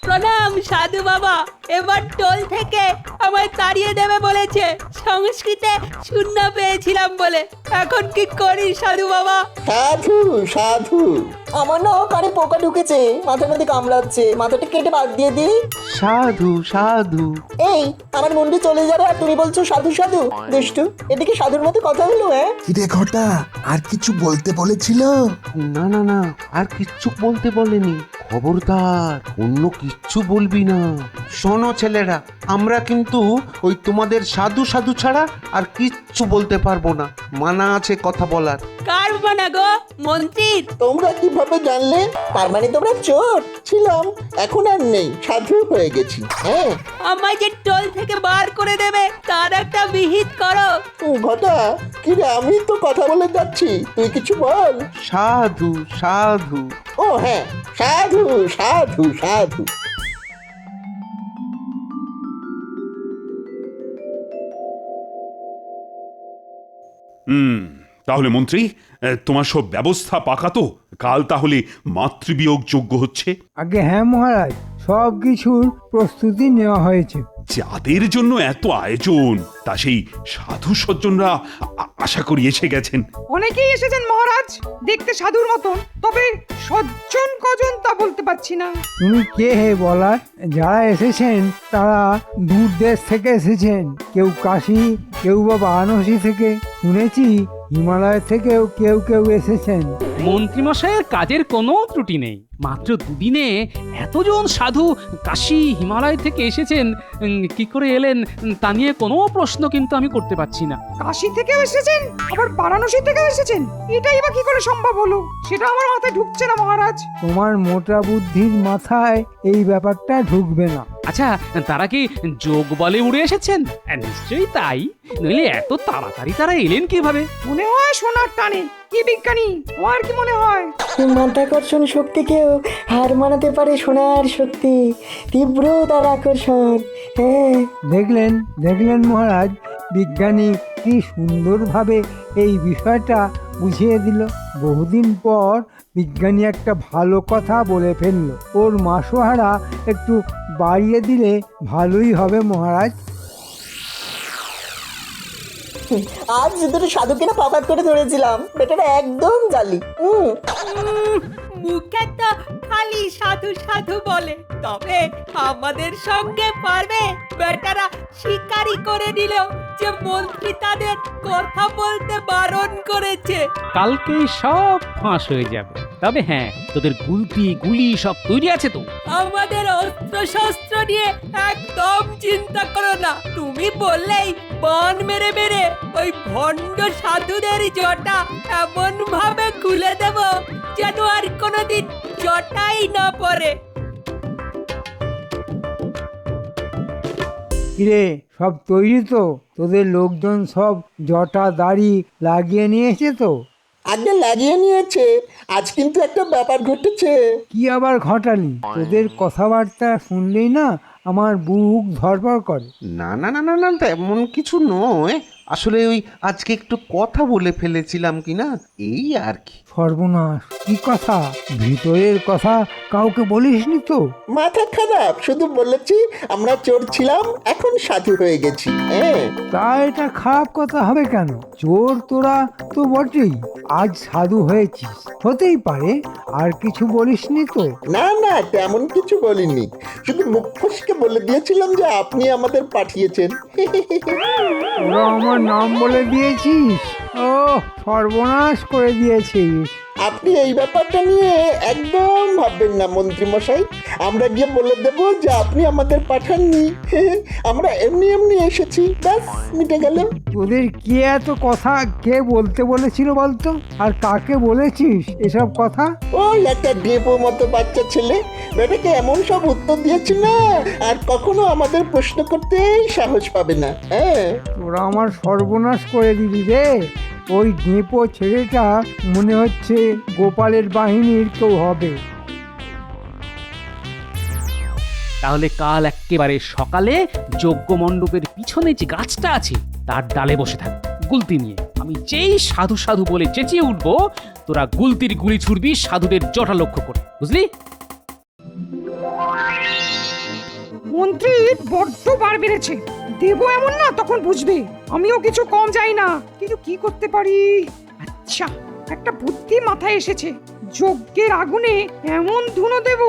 প্রণাম সাধু বাবা, এবার টোল থেকে আমায় তাড়িয়ে দেবে বলেছে, সংস্কৃতে শূন্য পেয়েছিলাম বলে। এখন কি করি সাধু বাবা? সাধু সাধু, আমার না কানে পোকা ঢুকেছে, মাথার মধ্যে কামড়াচ্ছে, মাথাটা কেটে বাদ দিয়ে দিই। সাধু সাধু। এই আমার মন্দির চলে যাবে আর তুমি বলছো সাধু সাধু? দুষ্টু, এটা কি সাধুর মতো কথা হলো? হ্যাঁ কিরে ঘটা, আর কিছু বলতে বলেছিল? না না না, আর কিচ্ছু বলতে বলেনি। খবরদার অন্য কিচ্ছু বলবি না। শোনো ছেলেরা, আমরা কিন্তু ওই তোমাদের সাধু সাধু ছাড়া আর কিচ্ছু বলতে পারবো না, মানা আছে কথা বলার। কার বানা গো? মন্ত্রীর। তোমরা কিভাবে জানলে? তার মানে তোমরা চোর ছিলাম, এখন আর নেই, সাধু হয়ে গেছি। হ্যাঁ, আমায় যে টোল থেকে বার করে দেবে তার একটা বিহিত করো। ঘটা, কিরে আমি তো কথা বলে যাচ্ছি, তুই কিছু বল। সাধু সাধু। ও হ্যাঁ, সাধু সাধু সাধু। তাহলে মন্ত্রী, তোমার সব ব্যবস্থা পাকা তো? কাল তাহলে মাতৃবিয়োগ যজ্ঞ হচ্ছে? আগে হ্যাঁ মহারাজ, সব কিছুর প্রস্তুতি নেওয়া হয়েছে। যাদের জন্য এত আয়োজন, তা সেই সাধু সজ্জনরা আশা করি এসে গেছেন। অনেকেই এসেছেন মহারাজ, দেখতে সাধুর মতন, তবে সজ্জন কজন তা বলতে পারছি না। তুমি কে হে বলার? যারা এসেছেন তারা দূর দেশ থেকে এসেছেন, কেউ কাশী, কেউ বা বারাণসী থেকে, শুনেছি হিমালয় থেকেও কেউ কেউ এসেছেন। মন্ত্রীমশাইয়ের কাজের কোনো ত্রুটি নেই। মাত্র দুদিনে এতজন সাধু কাশী হিমালয় থেকে এসেছেন, কি করে এলেন তা নিয়ে কোনো প্রশ্ন কিন্তু আমি করতে পারছি না। কাশী থেকেও এসেছেন, আবার বারাণসী থেকেও এসেছেন, এটাই বা কি করে সম্ভব হলো সেটা আমার মাথায় ঢুকছে না মহারাজ। তোমার মোটা বুদ্ধির মাথায় এই ব্যাপারটা ঢুকবে না। আচ্ছা, তারা কি যোগ বলে উড়ে এসেছেন? নিশ্চয়ই তাই, নইলে এত তাড়াতাড়ি তারা এলেন কিভাবে? মনে হয় সোনার টানে। কি বিজ্ঞানী, তোমার কি মনে হয়? মাধ্যাকর্ষণ শক্তিকেও হার মানাতে পারে সোনার শক্তি, তীব্র তার আকর্ষণ। হ্যাঁ, দেখলেন দেখলেন মহারাজ, বিজ্ঞানী কি সুন্দরভাবে এই বিষয়টা বুঝিয়ে দিল। বহুদিন পর বিজ্ঞানী একটা ভালো কথা বলে ফেললো। ওর মাসোহারা একটু বাড়িয়ে দিলে ভালোই হবে মহারাজ। আজ দুটো সাধুকে না পাপাত করে ধরেছিলাম, বেটারা একদম জালি। মুখে তো খালি সাধু সাধু বলে, তবে আমাদের সঙ্গে পারবে? বেটারা শিকারি করে নিল যে মন্ত্রী তাদের কথা বলতে বারণ করেছে। কালকেই সব ফাঁস হয়ে যাবে। তবে হ্যাঁ, তোদের গুলতি গুলি সব তৈরি আছে তো? আমাদের অস্ত্র শস্ত্র নিয়ে একদম চিন্তা করো না। তুমি বললেই বান মেরে মেরে ওই ভণ্ড সাধুদের জটা এমন ভাবে খুলে দেব যেন আর কোনোদিন জটাই না পড়ে। কিরে, সব তৈরি তো? তোদের লোকজন সব জটা দাড়ি লাগিয়ে নিয়েছে তো? আগে লাগিয়ে নিয়েছে, আজ কিন্তু একটা ব্যাপার ঘটেছে। কি আবার ঘটালি? তোদের কথাবার্তা শুনলেই না আমার বুক ধড়ফড় করে। না না না না না তেমন কিছু নয়, আসলে ওই আজকে একটু কথা বলে ফেলেছিলাম কি না, এই আর কি। সর্বনাশ, কি কথা? ভিতরের কথা কাউকে বলিসনি তো? মাথা খারাপ, শুধু বলেছি আমরা চোর ছিলাম, এখন সাধু হয়ে গেছি। হ্যাঁ, তা এটা খারাপ কথা হবে কেন? চোর তোরা তো বটেই, আজ সাধু হয়েছিস, হতেই পারে। আর কিছু বলিসনি তো? না না, তেমন কিছু বলিনি, শুধু মুখ ফসকে বলে দিয়েছিলাম যে আপনি আমাদের পাঠিয়েছেন। তোরা আমার নাম বলে দিয়েছিস? ও, সর্বনাশ করে দিয়েছিস। আপনি এই ব্যাপারটা নিয়ে একদম ভাববেন না মন্ত্রী মশাই, আমরা গিয়ে বলে দেব যে আপনি আমাদের পাঠাননি, আমরা এমনি এমনি এসেছি, ব্যাস মিটে গেল। তোদের কি এত কথা কে বলতে বলেছিল বলতো? আর কাকে বলেছিস এসব কথা? ওই একটা ডেপো মতো বাচ্চা ছেলে, বেটাকে এমন সব উত্তর দিয়েছি না, আর কখনো আমাদের প্রশ্ন করতেই সাহস পাবে না। হ্যাঁ, তোরা আমার সর্বনাশ করে দিবি রে। ওই ডেপো ছেলেটা মনে হচ্ছে গোপালের বাহিনীর কেউ হবে। তাহলে কাল একেবারে সকালে যজ্ঞ মণ্ডপের পিছনে যে গাছটা আছে তার ডালে বসে থাকবে গুলতি নিয়ে। আমি যেই সাধু সাধু বলে চেঁচিয়ে উঠবো, তোরা গুলতির গুলি ছুড়বি সাধুদের জটা লক্ষ্য করে, বুঝলি? মন্ত্রীর বড্ড বার বেড়েছে। দেবো এমন না, তখন বুঝবে। আমিও কিছু কম যাই না, কিন্তু কি করতে পারি? আচ্ছা, একটা বুদ্ধি মাথায় এসেছে। যজ্ঞের আগুনে এমন ধুনো দেব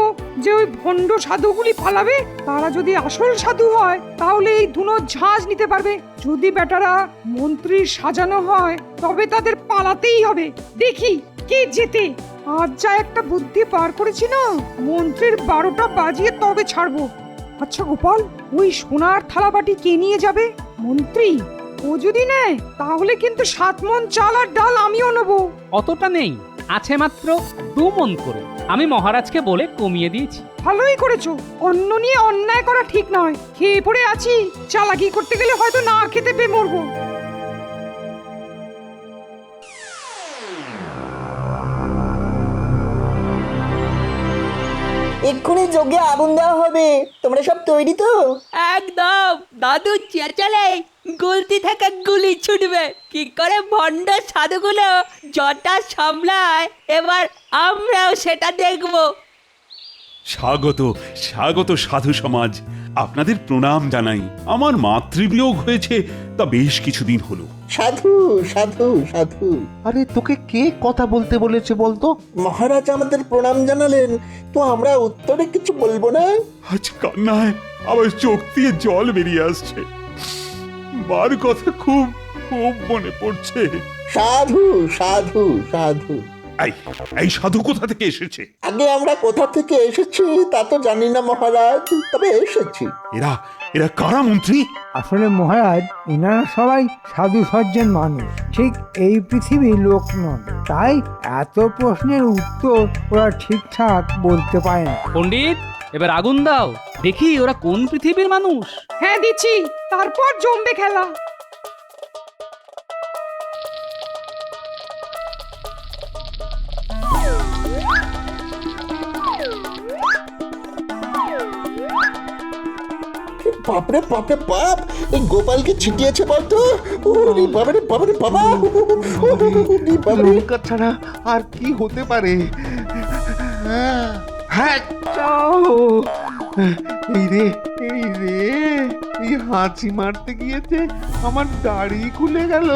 যে ওই ভণ্ড সাধুগুলি পালাবে। তারা যদি আসল সাধু হয় তাহলে এই ধুনো ঝাঁজ নিতে পারবে। যদি বেটারা মন্ত্রীর সাজানো হয় তবে তাদের পালাতেই হবে। দেখি কে জেতে। আজ যা একটা বুদ্ধি পার করেছি না, মন্ত্রীর 12টা বাজিয়ে তবে ছাড়বো। আচ্ছা গোপাল, ওই সোনার থালাবাটি কে নিয়ে যাবে? মন্ত্রী। ও যদি নেয় তাহলে কিন্তু 7 মণ চাল আর ডাল আমিও নেবো। অতটা নেই, আছে মাত্র 2 মণ করে। আমি মহারাজকে বলে কমিয়ে দিয়েছি। ভালোই করেছো, অন্ন নিয়ে অন্যায় করা ঠিক নয়। খেয়ে পড়ে আছি, চালাকি করতে গেলে হয়তো না খেতে পেয়ে মরবো। এক্ষুনি যজ্ঞে আগুন দেওয়া হবে, তোমরা সব তৈরি তো? একদম দাদু চেঁচালে গুলতি থেকে গুলি ছুটবে। কি করে ভণ্ড সাধুগুলো জটা সামলায়, এবার আমরাও সেটা দেখবো। স্বাগত স্বাগত সাধু সমাজ, আপনাদের প্রণাম জানাই। আমার মাতৃবিয়োগ হয়েছে তা বেশ কিছুদিন হলো। সাধু সাধু সাধু। আরে তোকে কে কথা বলতে বলেছে বলতো? মহারাজ আমাদের প্রণাম জানালেন, তো আমরা উত্তরে কিছু বলবো না? আজ কান্নায় আমার চোখ দিয়ে জল বেরিয়ে আসছে। মার কথা খুব খুব মনে পড়ছে। সাধু সাধু সাধু। এই সাধু কোথা থেকে এসেছে? আগে আমরা কোথা থেকে এসেছি তা তো জানি না মহারাজ, তবে এসেছি। এরা এরা কারা মন্ত্রী? আসলে মহারাজ, এনারা সবাই সাধু সজ্জন মানুষ, ঠিক এই পৃথিবীর লোক নন। তাই এত প্রশ্নের উত্তর ওরা ঠিকঠাক বলতে পারে না। পণ্ডিত, এবার আগুন দাও, দেখি ওরা কোন পৃথিবীর মানুষ। হ্যাঁ দিচ্ছি, তারপর জমবে খেলা। বাপরে বাপরে বাপ, এই গোপালকে ছিটিয়েছে বলতো। ওরে বাবারে বাবারে বাবা, লঙ্কা ছাড়া আর কি হতে পারে? হ্যাঁ, এই রে এই রে, এই হাঁচি মারতে গিয়েছে আমার দাড়ি খুলে গেল।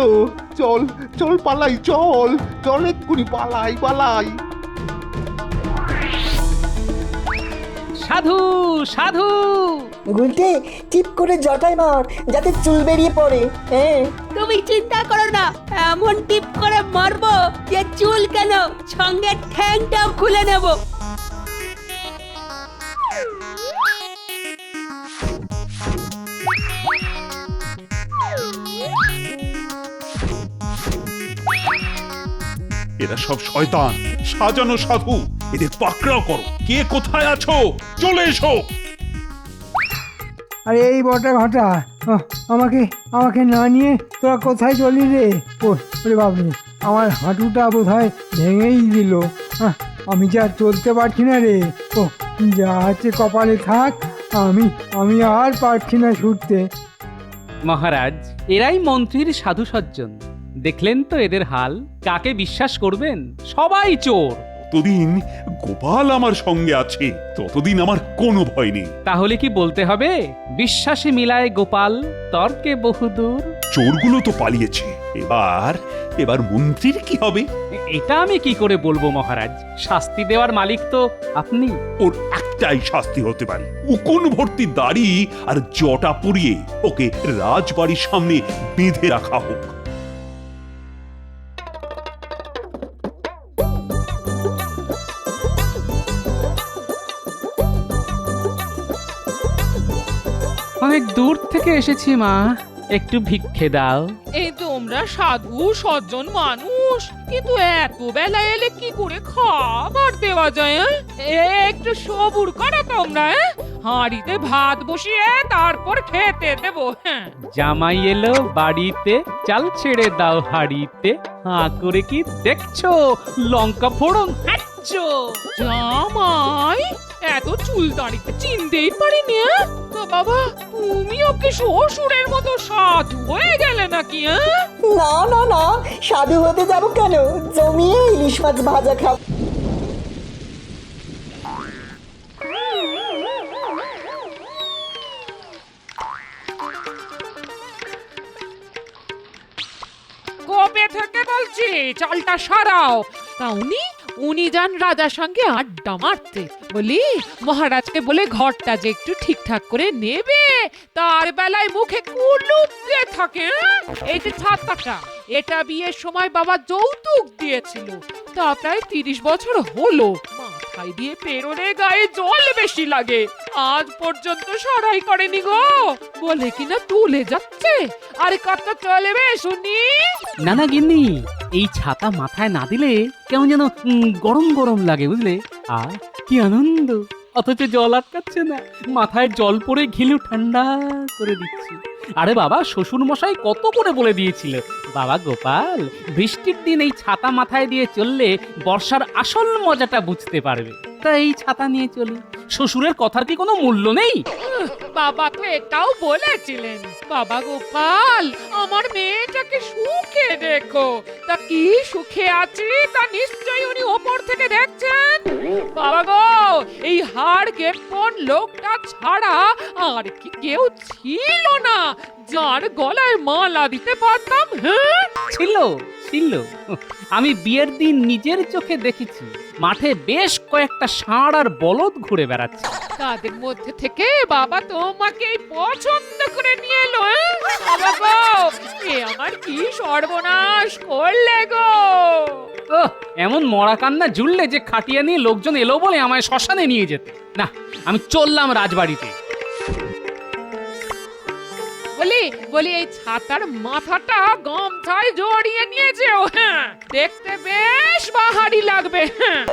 চল চল পালাই, চল চল এক্ষুনি পালাই পালাই। সাধু সাধু। গুলটে, টিপ করে জটায় মার যাতে চুল বেরিয়ে পড়ে। হ্যাঁ, তুমি চিন্তা করো না, এমন টিপ করে মারবো যে চুল কেন, সঙ্গে ঠ্যাংটাও খুলে নেব। এরা সব শয়তান, সাজানো সাধু। এদের পাকড়াও করো। কে কোথায় আছো? চলে এসো। আরে এই বটা ঘটা, আমাকে আমাকে না নিয়ে তোরা কোথায় চলি রে? ওরে বাবরে, আমার হাঁটুটা বোধহয় ভেঙেই দিল। আমি যা চলতে পারছি না রে। ও, যা আছে কপালে থাক, আমি আমি আর পারছি না ছুটতে। মহারাজ, এরাই মন্ত্রীর সাধু সজ্জন। দেখলেন তো এদের হাল। কাকে বিশ্বাস করবেন? সবাই চোর। যতদিন গোপাল আমার সঙ্গে আছে ততদিন আমার কোনো ভয় নেই। তাহলে কি বলতে হবে বিশ্বাসে মিলায় গোপাল, তর্কে বহুদূর? চোরগুলো তো পালিয়েছে, এবার মন্ত্রীর কি হবে? এটা আমি কি করে বলবো মহারাজ? শাস্তি দেওয়ার মালিক তো আপনি। ওর একটাই শাস্তি হতে পারে, উকুন ভর্তি দাড়ি আর জটা পুড়িয়ে ওকে রাজবাড়ির সামনে বেঁধে রাখা হোক। অনেক দূর থেকে এসেছি মা, একটু ভিক্ষে দাও। এই তোমরা সাধু সজ্জন মানুষ, কিন্তু এত বেলা এলে কি করে খাবার দেওয়া যায়? একটু সবুর করো তোমরা। হাঁড়িতে ভাত বসিয়ে তারপর খেতে দেবো। জামাই এলো বাড়িতে, চাল ছেড়ে দাও হাড়িতে। হাঁ করে কি দেখছো? লঙ্কা ফোড়ন হাঁচছো। জামাই এত চুল দাঁড়িতে চিনতেই পারিনি। তো বাবা, তুমি ওকে শ্বশুরের মতো সাধু হয়ে গেলে নাকি? না না না, সাধু হতে যাবো কেন? জমিয়ে ইলিশ মাছ ভাজা খাবো। কবে থেকে বলছি চালটা সারাও। তা উনি যান রাজার সঙ্গে আড্ডা মারতে। বলি মহারাজকে বলে ঘরটা যে একটু ঠিকঠাক করে নেবে, তার বেলায় মুখে কুলুপ দিয়ে থাকে। এই যে ছাতাটা, এটা বিয়ের সময় বাবা যৌতুক দিয়েছিল, তা প্রায় 30 বছর হলো। মাথায় দিয়ে পেরোলে গায়ে জল বেশি লাগে, আজ পর্যন্ত সরাই করেনি গো। বলে কিনা তুলে যাচ্ছে। আরে কত চলবে শুনি? না না গিন্নি, এই ছাতা মাথায় না দিলে কেমন যেন গরম গরম লাগে, বুঝলে? আর কি আনন্দ, অথচ জল আটকাচ্ছে না, মাথায় জল পড়ে ঘিলু ঠান্ডা করে দিচ্ছি। আরে বাবা, শ্বশুর মশাই কত করে বলে দিয়েছিল, বাবা গোপাল, বৃষ্টির দিন এই ছাতা মাথায় দিয়ে চললে বর্ষার আসল মজাটা বুঝতে পারবে। তা এই ছাতা নিয়ে চলি। শ্বশুরের কথার কি কোনো মূল্য নেই? বাবা তো এটাও বলেছিলেন, বাবা গোপাল, আমার মেয়েটাকে সুখে দেখো। তা কি সুখে আছি তা নিশ্চয়ই উনি ওপর থেকে দেখছেন। বাবা গো, এই হাড় গেপন লোকটা ছাড়া আর কি কেউ ছিল না যার গলায় মালা দিতে পারতাম? হ্যাঁ, ছিল ছিল। আমি বিয়ের দিন নিজের চোখে দেখেছি, মাঠে বেশ কয়েকটা ষাঁড় আর বলদ ঘুরে বেড়াচ্ছে। তাদের মধ্যে থেকে বাবা তোমাকে পছন্দ করে নিয়ে এলো। বাবা গো, এ আমার কি সর্বনাশ করলে গো। এমন মরা কান্না জুড়লে যে খাটিয়া নিয়ে লোকজন এলো বলে আমায় শ্মশানে নিয়ে যেতে। না, আমি চললাম রাজবাড়িতে। বলি এই ছাতার মাথাটা গামছায় জড়িয়ে নিয়ে যেও। হ্যাঁ, দেখতে বেশ বাহারি লাগবে। হ্যাঁ,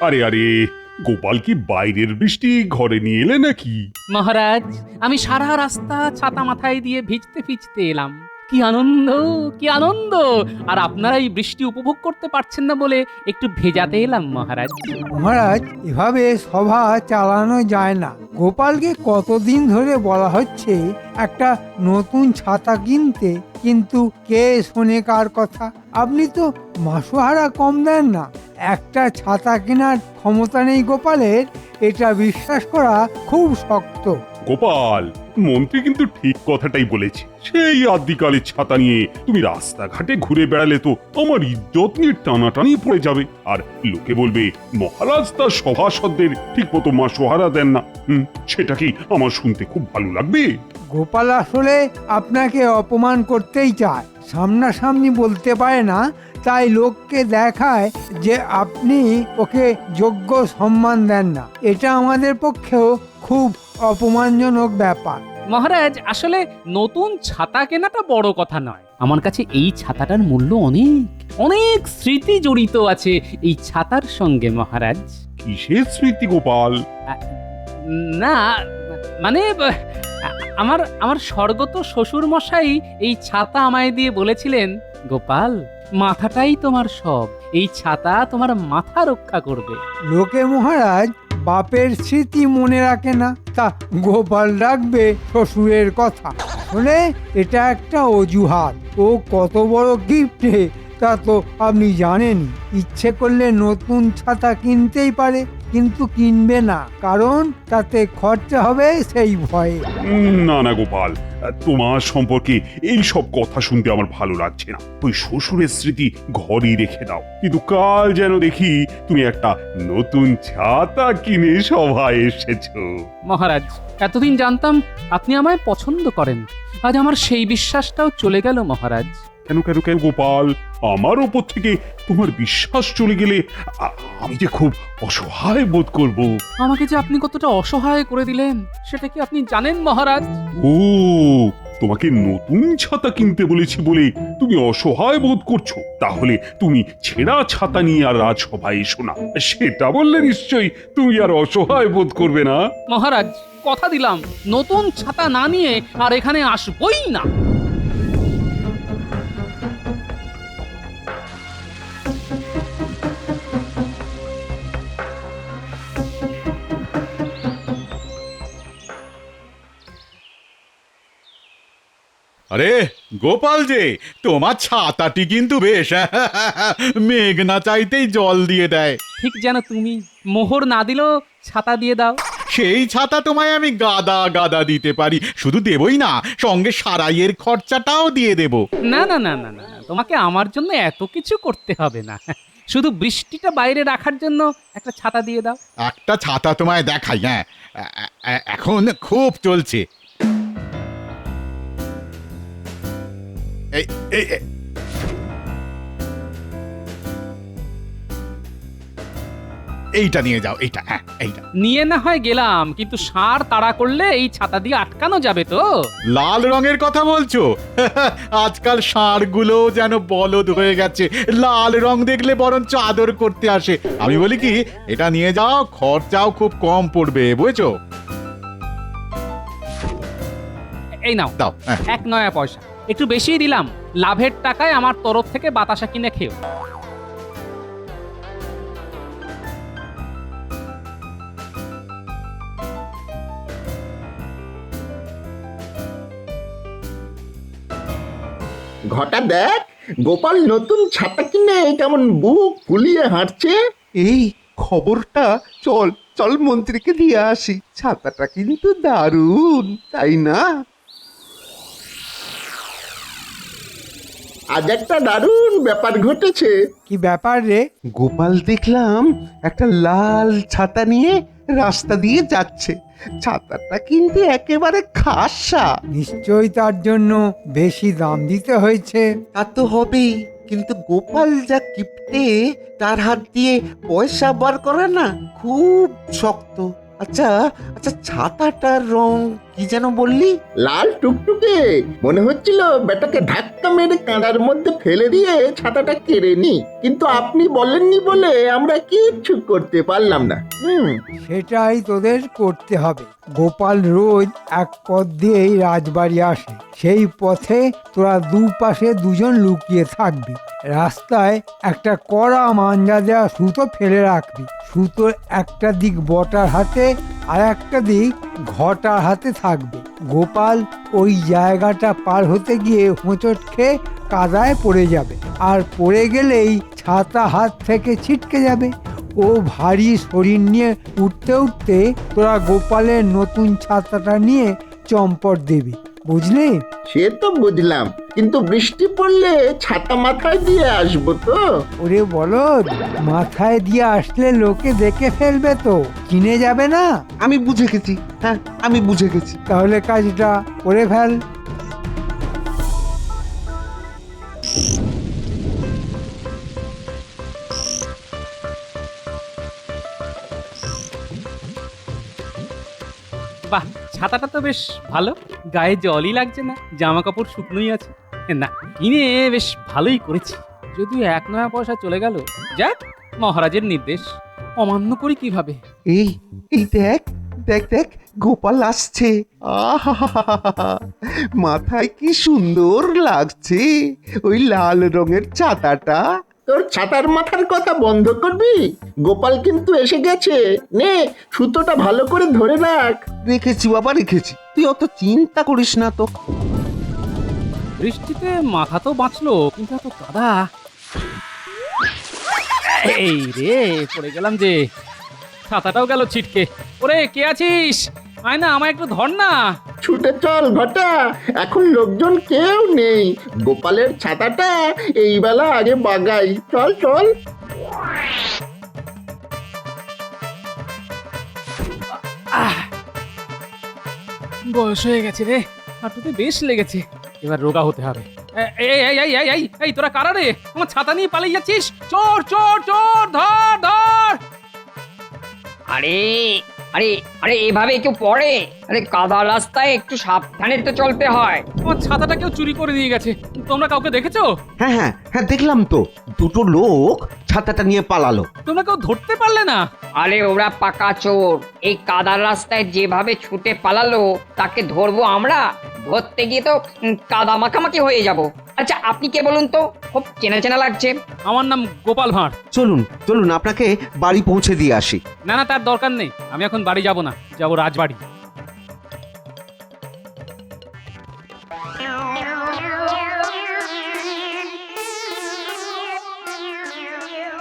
আরে আরে, গোপাল কি বাইরের বৃষ্টি ঘরে নিয়ে এলে নাকি? মহারাজ, আমি সারা রাস্তা ছাতা মাথায় দিয়ে ভিজতে ভিজতে এলাম। কি আনন্দ, কি আনন্দ! আর আপনারা এই বৃষ্টি উপভোগ করতে পারছেন না বলে একটু ভেজাতে এলাম মহারাজ। মহারাজ, এভাবে সভা চালানো যায় না। গোপালকে কতদিন ধরে বলা হচ্ছে একটা নতুন ছাতা কিনতে, কিন্তু কে শোনে কার কথা? আপনি তো মাসোহারা কম দেন না। একটা ছাতা কেনার ক্ষমতা নেই গোপালের, এটা বিশ্বাস করা খুব শক্ত। গোপাল, মন্ত্রী কিন্তু ঠিক কথাটাই বলেছে। সেই আদিকালের ছাতা নিয়ে তুমি রাস্তাঘাটে ঘুরে বেড়ালে তো আমার ইজ্জত নিয়ে টানাটানি পড়ে যাবে, আর লোকে বলবে মহারাজ তার সভাসদদের ঠিক মতো মাসোহারা দেন না। সেটা কি আমার শুনতে খুব ভালো লাগবে? গোপাল আসলে আপনাকে অপমান করতেই চায়, সামনাসামনি বলতে পারে না, তাই লোককে দেখায় যে আপনি ওকে যোগ্য সম্মান দেন না। এটা আমাদের পক্ষেও খুব অপমানজনক ব্যাপার। মহারাজ, আসলে নতুন ছাতা কেনাটা বড় কথা নয়। আমার কাছে এই ছাতাটার মূল্য অনেক, অনেক স্মৃতি জড়িত আছে এই ছাতার সঙ্গে মহারাজ। কিসের স্মৃতি গোপাল? না মানে আমার আমার স্বর্গত শ্বশুর মশাই এই ছাতা আমায় দিয়ে বলেছিলেন, গোপাল মাথাটাই তোমার সব, এই ছাতা তোমার মাথা রক্ষা করবে। লোকে মহারাজ বাপের স্মৃতি মনে রাখে না, তা গোপাল রাখবে শ্বশুরের কথা। আসলে এটা একটা অজুহাত। ও কত বড় গিফটে তা তো আপনি জানেন। ইচ্ছে করলে নতুন ছাতা কিনতেই পারে, কিন্তু কিনবে না, কারণ তাতে খরচা হবে সেই ভয়ে। না না গোপাল, তোমার সম্পর্কে এই সব কথা শুনতে আমার ভালো লাগছে না। ওই শ্বশুরের স্মৃতি ঘরেই রেখে দাও। কিন্তু কাল যেন দেখি তুমি একটা নতুন ছাতা কিনে সভায় এসেছো। মহারাজ, এতদিন জানতাম আপনি আমায় পছন্দ করেন, আজ আমার সেই বিশ্বাসটাও চলে গেল মহারাজ। কেন কেন কেন গোপাল, আমার ওপর থেকে তোমার বিশ্বাস চলে গেলে আমি যে খুব অসহায় বোধ করব। আমাকে যে আপনি কতটা অসহায় করে দিলেন সেটা কি আপনি জানেন মহারাজ? ও, তোমাকে নতুন ছাতা কিনতে বলেছি বলে তুমি অসহায় বোধ করছো? তাহলে তুমি ছেঁড়া ছাতা নিয়ে আর রাজসভায় এসো না, সেটা বললে নিশ্চয়ই তুমি আর অসহায় বোধ করবে না। মহারাজ, কথা দিলাম নতুন ছাতা না নিয়ে আর এখানে আসবই না। আরে গোপাল যে, তোমার ছাতাটি কিন্তু বেশ মেঘ না চাইতেই জল দিয়ে দেয়। ঠিক যেন তুমি মোহর না দিলেও ছাতা দিয়ে দাও। সেই ছাতা তোমায় আমি গাদা গাদা দিতে পারি, শুধু দেবই না, সঙ্গে সারাইয়ের খরচাটাও দিয়ে দেব। না না না না না, তোমাকে আমার জন্য এত কিছু করতে হবে না, শুধু বৃষ্টিটা বাইরে রাখার জন্য একটা ছাতা দিয়ে দাও। একটা ছাতা তোমায় দেখাই, হ্যাঁ এখন খুব চলছে। এই এই এই। এইটা নিয়ে যাও, এইটা, হ্যাঁ এইটা নিয়ে না হয় গেলাম, কিন্তু ষাঁড় তাড়া করলে এই ছাতা দিয়ে আটকানো যাবে তো? লাল রঙের কথা বলছো? আজকাল ষাঁড়গুলো যেন বলদ হয়ে গেছে, লাল রং দেখলে বরঞ্চ আদর করতে আসে। আমি বলি কি, এটা নিয়ে যাও, খরচাও খুব কম পড়বে, বুঝেছো? এই নাও দাও, হ্যাঁ। 1 নয়া পয়সা, একটু বেশিই দিলাম, লাভের টাকায় আমার তরফ থেকে বাতাসা কিনে খেও। ঘটা দেখ, গোপাল নতুন ছাতা কিনে কেমন বুক ফুলিয়ে হাঁটছে। এই খবরটা চল চল মন্ত্রীকে দিয়ে আসি। ছাতাটা কিন্তু দারুণ, তাই না? আজ একটা দারুণ ব্যাপার ঘটেছে। কি ব্যাপার রে? গোপাল দেখলাম একটা লাল ছাতা নিয়ে রাস্তা দিয়ে যাচ্ছে। ছাতাটা কিন্তু একেবারে খাসা। নিশ্চয়ই তার জন্য বেশি দাম দিতে হয়েছে। তা তো হবেই, কিন্তু গোপাল যা কিপটে, তার হাত দিয়ে পয়সা বার করা না খুব শক্ত। আচ্ছা আচ্ছা, ছাতাটার রং কি যেন বললি? লাল টুকটুকে। মনে হচ্ছিল বেটাকে ধাক্কা মেরে কাঁদার মধ্যে ফেলে দিয়ে ছাতাটা কেড়ে নি, কিন্তু আপনি বলেননি বলে আমরা কিচ্ছু করতে পারলাম না। সেটাই তোদের করতে হবে। গোপাল রোজ এক পথ দিয়েই রাজবাড়ি আসে, সেই পথে তোরা দুপাশে দুজন লুকিয়ে থাকবি। রাস্তায় একটা কড়া মাঞ্জা দেওয়া সুতো ফেলে রাখবি। সুতোর একটা দিক বটার হাতে আর একটা দিক ঘটার হাতে থাকবে। গোপাল ওই জায়গাটা পার হতে গিয়ে হোঁচট খেয়ে কাদায় পড়ে যাবে, আর পড়ে গেলেই ছাতা হাত থেকে ছিটকে যাবে। ও ভারী শরীর নিয়ে উঠতে উঠতে তোরা গোপালের নতুন ছাতাটা নিয়ে চম্পট দিবি, বুঝলি? সে তো বুঝলাম, কিন্তু বৃষ্টি পড়লে ছাতা মাথায় দিয়ে আসবো তো? ওরে বলদ, মাথায় দিয়ে আসলে লোকে দেখে ফেলবে তো, চিনে যাবে না। আমি বুঝে গেছি, হ্যাঁ আমি বুঝে গেছি। তাহলে কাজটা করে ফেল। বাহ, ছাতাটা তো বেশ ভালো, গায়ে জলই লাগছে না, জামা কাপড় শুকনোই আছে। না, কিনে বেশ ভালোই করেছি, যদিও 1 নয়া পয়সা চলে গেল। যাক, মহারাজের নির্দেশ। অমান্য করি কিভাবে? এই এই দেখ দেখ দেখ গোপাল আসছে। আহা, মাথায় কি সুন্দর লাগছে ওই লাল রঙের ছাতাটা। তোর ছাতার মাথার কথা বন্ধ করবি? গোপাল কিন্তু এসে গেছে। নে সুতোটা ভালো করে ধরে রাখ। রেখেছি বাবা রেখেছি, তুই অত চিন্তা করিস না তো। বৃষ্টিতে মাথা তো বাঁচলো, কিন্তু এত কাদা। এই রে, পড়ে গেলাম যে, ছাতাটাও গেল ছিটকে। ওরে, কে আছিস? আয় না, আমায় একটু ধর না। ছুটে চল ঘটা, এখন লোকজন কেউ নেই। গোপালের ছাতাটা এই বেলা আগে বাগাই। চল চল। বয়স হয়ে গেছে রে, হাঁটুতে বেশ লেগেছে। এবার রোগা হতে হবে। এই এই এই এই এই এই, তোরা কারা রে? আমার ছাতা নিয়ে পালিয়ে যাচ্ছিস? চোর চোর চোর, ধর ধর। আরে আরে আরে এভাবে কেউ পড়ে? আরে কাদা রাস্তায় একটু সাবধানে তো চলতে হয়। আমার ছাতাটা কেউ চুরি করে দিয়ে গেছে। তোমরা কাউকে দেখেছো? হ্যাঁ হ্যাঁ হ্যাঁ, দেখলাম তো, দুটো লোক ছাতাটা নিয়ে পালালো। তোমরা কেউ ধরতে পারলে না? আরে ওরা পাকা চোর, এই কাদার রাস্তায় যেভাবে ছুটে পালালো তাকে ধরবো আমরা? ধরতে গিয়ে তো কাদা মাখামাখি হয়ে যাব। আচ্ছা আপনি কে বলুন তো? খুব চেনা চেনা লাগছে। আমার নাম গোপাল ভাঁড়। চলুন চলুন, আপনাকে বাড়ি পৌঁছে দিয়ে আসি। না না, তার দরকার নেই। আমি এখন বাড়ি যাব না, যাব রাজবাড়ি।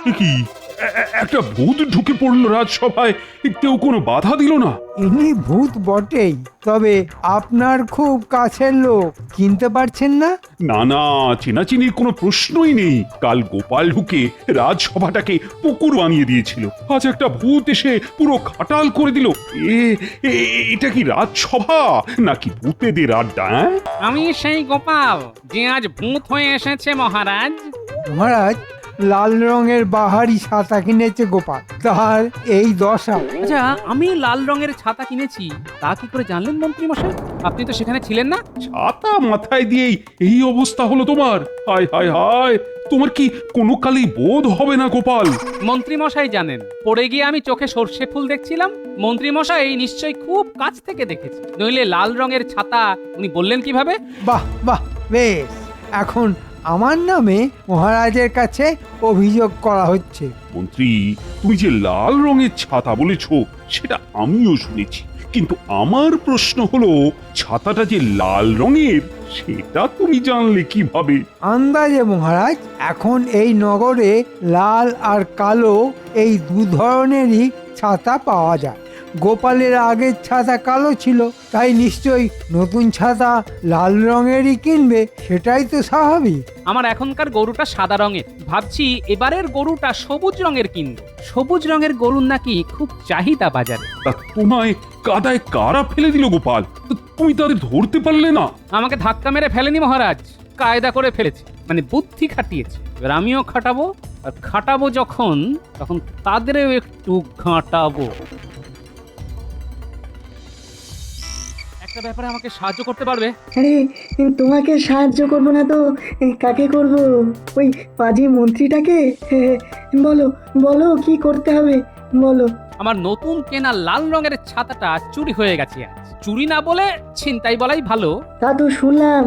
এ কি, একটা ভূত ঢুকে পড়লো রাজসভায়, কেউ কোনো বাধা দিল না? ইনি ভূত বটেই, তবে আপনার খুব কাছের লোক, চিনতে পারছেন না? না না, চেনাচিনির কোনো প্রশ্নই নেই। কাল গোপাল ঢুকে রাজসভাটাকে পুকুর বানিয়ে দিয়েছিল, আজ একটা ভূত এসে পুরো খাটাল করে দিল। এটা কি রাজসভা নাকি ভূতেদের আড্ডা? আমি সেই গোপাল যে আজ ভূত হয়ে এসেছে মহারাজ। মহারাজ, লাল রঙের বাহারি ছাতা কিনেছে গোপাল, তার এই দশা। আচ্ছা, আমি লাল রঙের ছাতা কিনেছি, তা কি করে জানলেন মন্ত্রী মশাই? আপনি তো সেখানে ছিলেন না। ছাতা মাথায় দিয়েই এই অবস্থা হলো তোমার? হায় হায় হায়, তোমার কি কোনো কালেই বোধ হবে না গোপাল? মন্ত্রী মশাই জানেন, পড়ে গিয়ে আমি চোখে সর্ষে ফুল দেখছিলাম। মন্ত্রী মশাই নিশ্চয়ই খুব কাছ থেকে দেখেছে, নইলে লাল রঙের ছাতা উনি বললেন কিভাবে? বাহ বাহ, বেশ। এখন আমার নামে মহারাজের কাছে অভিযোগ করা হচ্ছে। মন্ত্রী, তুমি যে লাল রঙের ছাতা বলেছো সেটা আমিও শুনেছি, কিন্তু আমার প্রশ্ন হলো, ছাতাটা যে লাল রঙের সেটা তুমি জানলে কিভাবে? আন্দাজে মহারাজ, এখন এই নগরে লাল আর কালো এই দু ধরনেরই ছাতা পাওয়া যায়। গোপালের আগের ছাতা কালো ছিল, তাই নিশ্চয়ই নতুন ছাতা লাল রঙেরই কিনবে, সেটাই তো স্বাভাবিক। আমার এখনকার গরুটা সাদা রঙের, ভাবছি এবারের গরুটা সবুজ রঙের কিনবো। সবুজ রঙের গরুর নাকি খুব চাহিদা বাজারে। তা তোমায় কাদায় কারা ফেলে দিল গোপাল? তুমি তাদের ধরতে পারলে না? আমাকে ধাক্কা মেরে ফেলেনি মহারাজ, কায়দা করে ফেলেছে, মানে বুদ্ধি খাটিয়েছে। এবার আমিও খাটাবো, আর খাটাবো যখন, তখন তাদেরও একটু ঘাঁটাবো। একটা ব্যাপারে আমাকে সাহায্য করতে পারবে? আরে তোমাকে সাহায্য করব না তো কাকে করব? ওই পাজি মন্ত্রীটাকে। বলো বলো, কি করতে হবে বলো। আমার নতুন কেনা লাল রঙের ছাতাটা চুরি হয়ে গেছে আজ। চুরি না বলে ছিনতাই বলাই ভালো। তা তো শুনলাম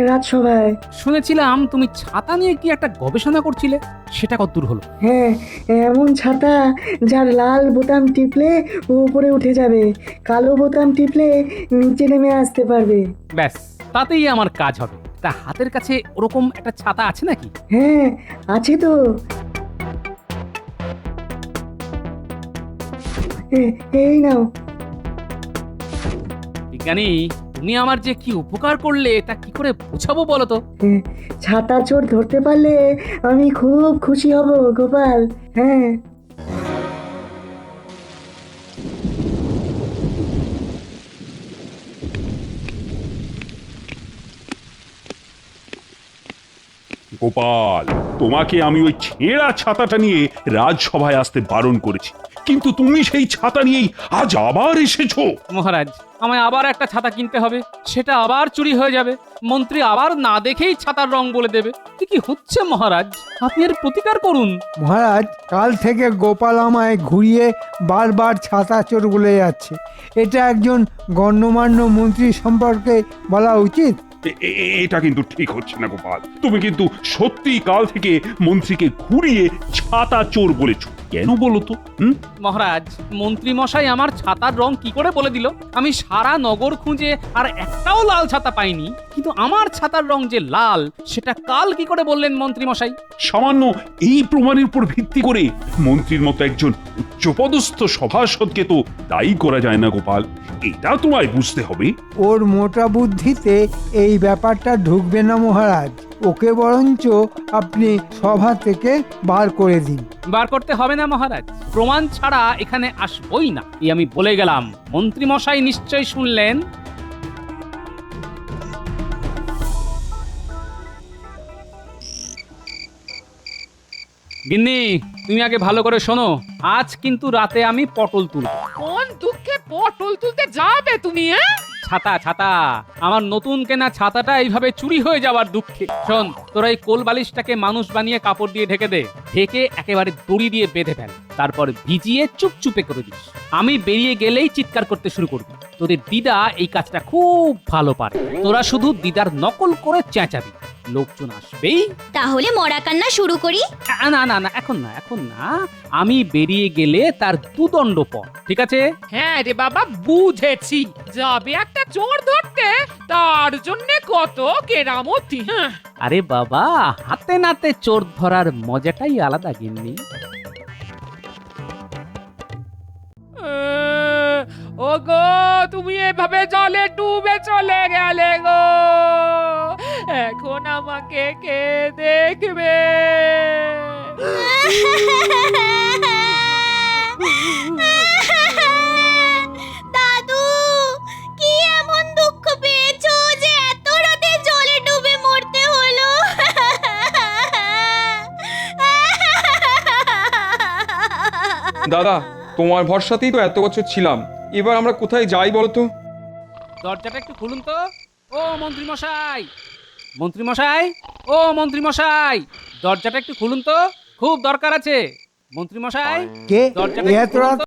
রাজসভায়। শুনেছিলাম তুমি ছাতা নিয়ে কি একটা গবেষণা করছিলে, সেটা কতদূর হলো? হ্যাঁ, এমন ছাতা যার লাল বোতাম টিপলে উপরে উঠে যাবে, কালো বোতাম টিপলে নিচে নেমে আসতে পারবে। ব্যাস, তাতেই আমার কাজ হবে। তা হাতের কাছে ওরকম একটা ছাতা আছে নাকি? হ্যাঁ আছে তো। এই নাও। বিজ্ঞানী, তুমি আমার যে কি উপকার করলে তা কি করে বোঝাবো বলো তো? ছাতা চোর ধরতে পারলে আমি খুব খুশি হব গোপাল। হ্যাঁ, গোপাল, তোমাকে আমি ওই ছেঁড়া ছাতাটা নিয়ে রাজসভায় আসতে বারণ করেছি, কিন্তু তুমি সেই ছাতা নিয়েই আজ আবার এসেছো। মহারাজ, আমায় আবার একটা ছাতা কিনতে হবে, সেটা আবার চুরি হয়ে যাবে। মন্ত্রী আবার না দেখেই ছাতার রং বলে দেবে। কি হচ্ছে মহারাজ, আপনি এর প্রতিকার করুন। মহারাজ, কাল থেকে গোপাল আমায় ঘুরিয়ে বারবার ছাতা চোর বলে যাচ্ছে। এটা একজন গণ্যমান্য মন্ত্রী সম্পর্কে বলা উচিত? এটা কিন্তু ঠিক হচ্ছে না গোপাল। তুমি কিন্তু সত্যি কাল থেকে মন্ত্রীকে ঘুরিয়ে ছাতা চোর বলেছো, কেন বলো তো? মহারাজ, মন্ত্রী মশাই আমার ছাতার রং কি করে বলে দিল? আমি সারা নগর খুঁজে আর একটাও লাল ছাতা পাইনি, কিন্তু আমার ছাতার রং যে লাল সেটা কাল কি করে বললেন মন্ত্রী মশাই? সামান্য এই প্রমাণের উপর ভিত্তি করে মন্ত্রীর মতো একজন উচ্চপদস্থ সভাসদকে তো দায়ী করা যায় না গোপাল, এটা তোমায় বুঝতে হবে। ওর মোটা বুদ্ধিতে এই ব্যাপারটা ঢুকবে না মহারাজ। ওকে বরঞ্চ আপনি সভা থেকে বার করে দিন। বার করতে হবে না মহারাজ, প্রমাণ ছাড়া এখানে আসবই না, এই আমি বলে গেলাম। মন্ত্রী মশাই নিশ্চয়ই শুনলেন। গিন্নি, তুমি আগে ভালো করে শোনো, আজ কিন্তু রাতে আমি পটল তুলব। কোন দুঃখে পটল তুলতে যাবে তুমি? ছাতা ছাতা, আমার নতুন কেনা ছাতাটা এইভাবে চুরি হয়ে যাওয়ার দুঃখে। শোন, তোরা এই কোল বালিশটাকে মানুষ বানিয়ে কাপড় দিয়ে ঢেকে দে, ঢেকে একেবারে দড়ি দিয়ে বেঁধে ফেল, তারপর ভিজিয়ে চুপচুপে করে দিস। আমি বেরিয়ে গেলেই চিৎকার করতে শুরু করবি। তোদের দিদা এই কাজটা খুব ভালো পারে, তোরা শুধু দিদার নকল করে চেঁচাবি, লোকজন আসবেই। তাহলে মরা কান্না শুরু করি? না না না, এখন না, এখন না, আমি বেরিয়ে গেলে তার দুদণ্ড পর, ঠিক আছে? হ্যাঁ রে বাবা, বুঝেছি। যাবে একটা চোর ধরতে, তার জন্য কত কেরামতি। হ্যাঁ, আরে বাবা, হাতে নাতে চোর ধরার মজাটাই আলাদা গিন্নি। ও গো, তুমি এভাবে জলে ডুবে চলে গেলে গো, এখন আমাকে কে দেখবে? দাদু, কি এমন দুঃখ পেয়েছো যে এত রাতে জলে ডুবে মরতে হলো? দাদা, তোমার ভরসাতেই তো এত বছর ছিলাম, এবার আমরা কোথায় যাই বলো তো? দরজাটা একটু খুলুন তো। ও মন্ত্রী মশাই, মন্ত্রী মশাই, ও মন্ত্রী মশাই, দরজাটা একটু খুলুন তো, খুব দরকার আছে। মন্ত্রী মশাই, কে দরজাটা এত একটু খুলুন রাত তো।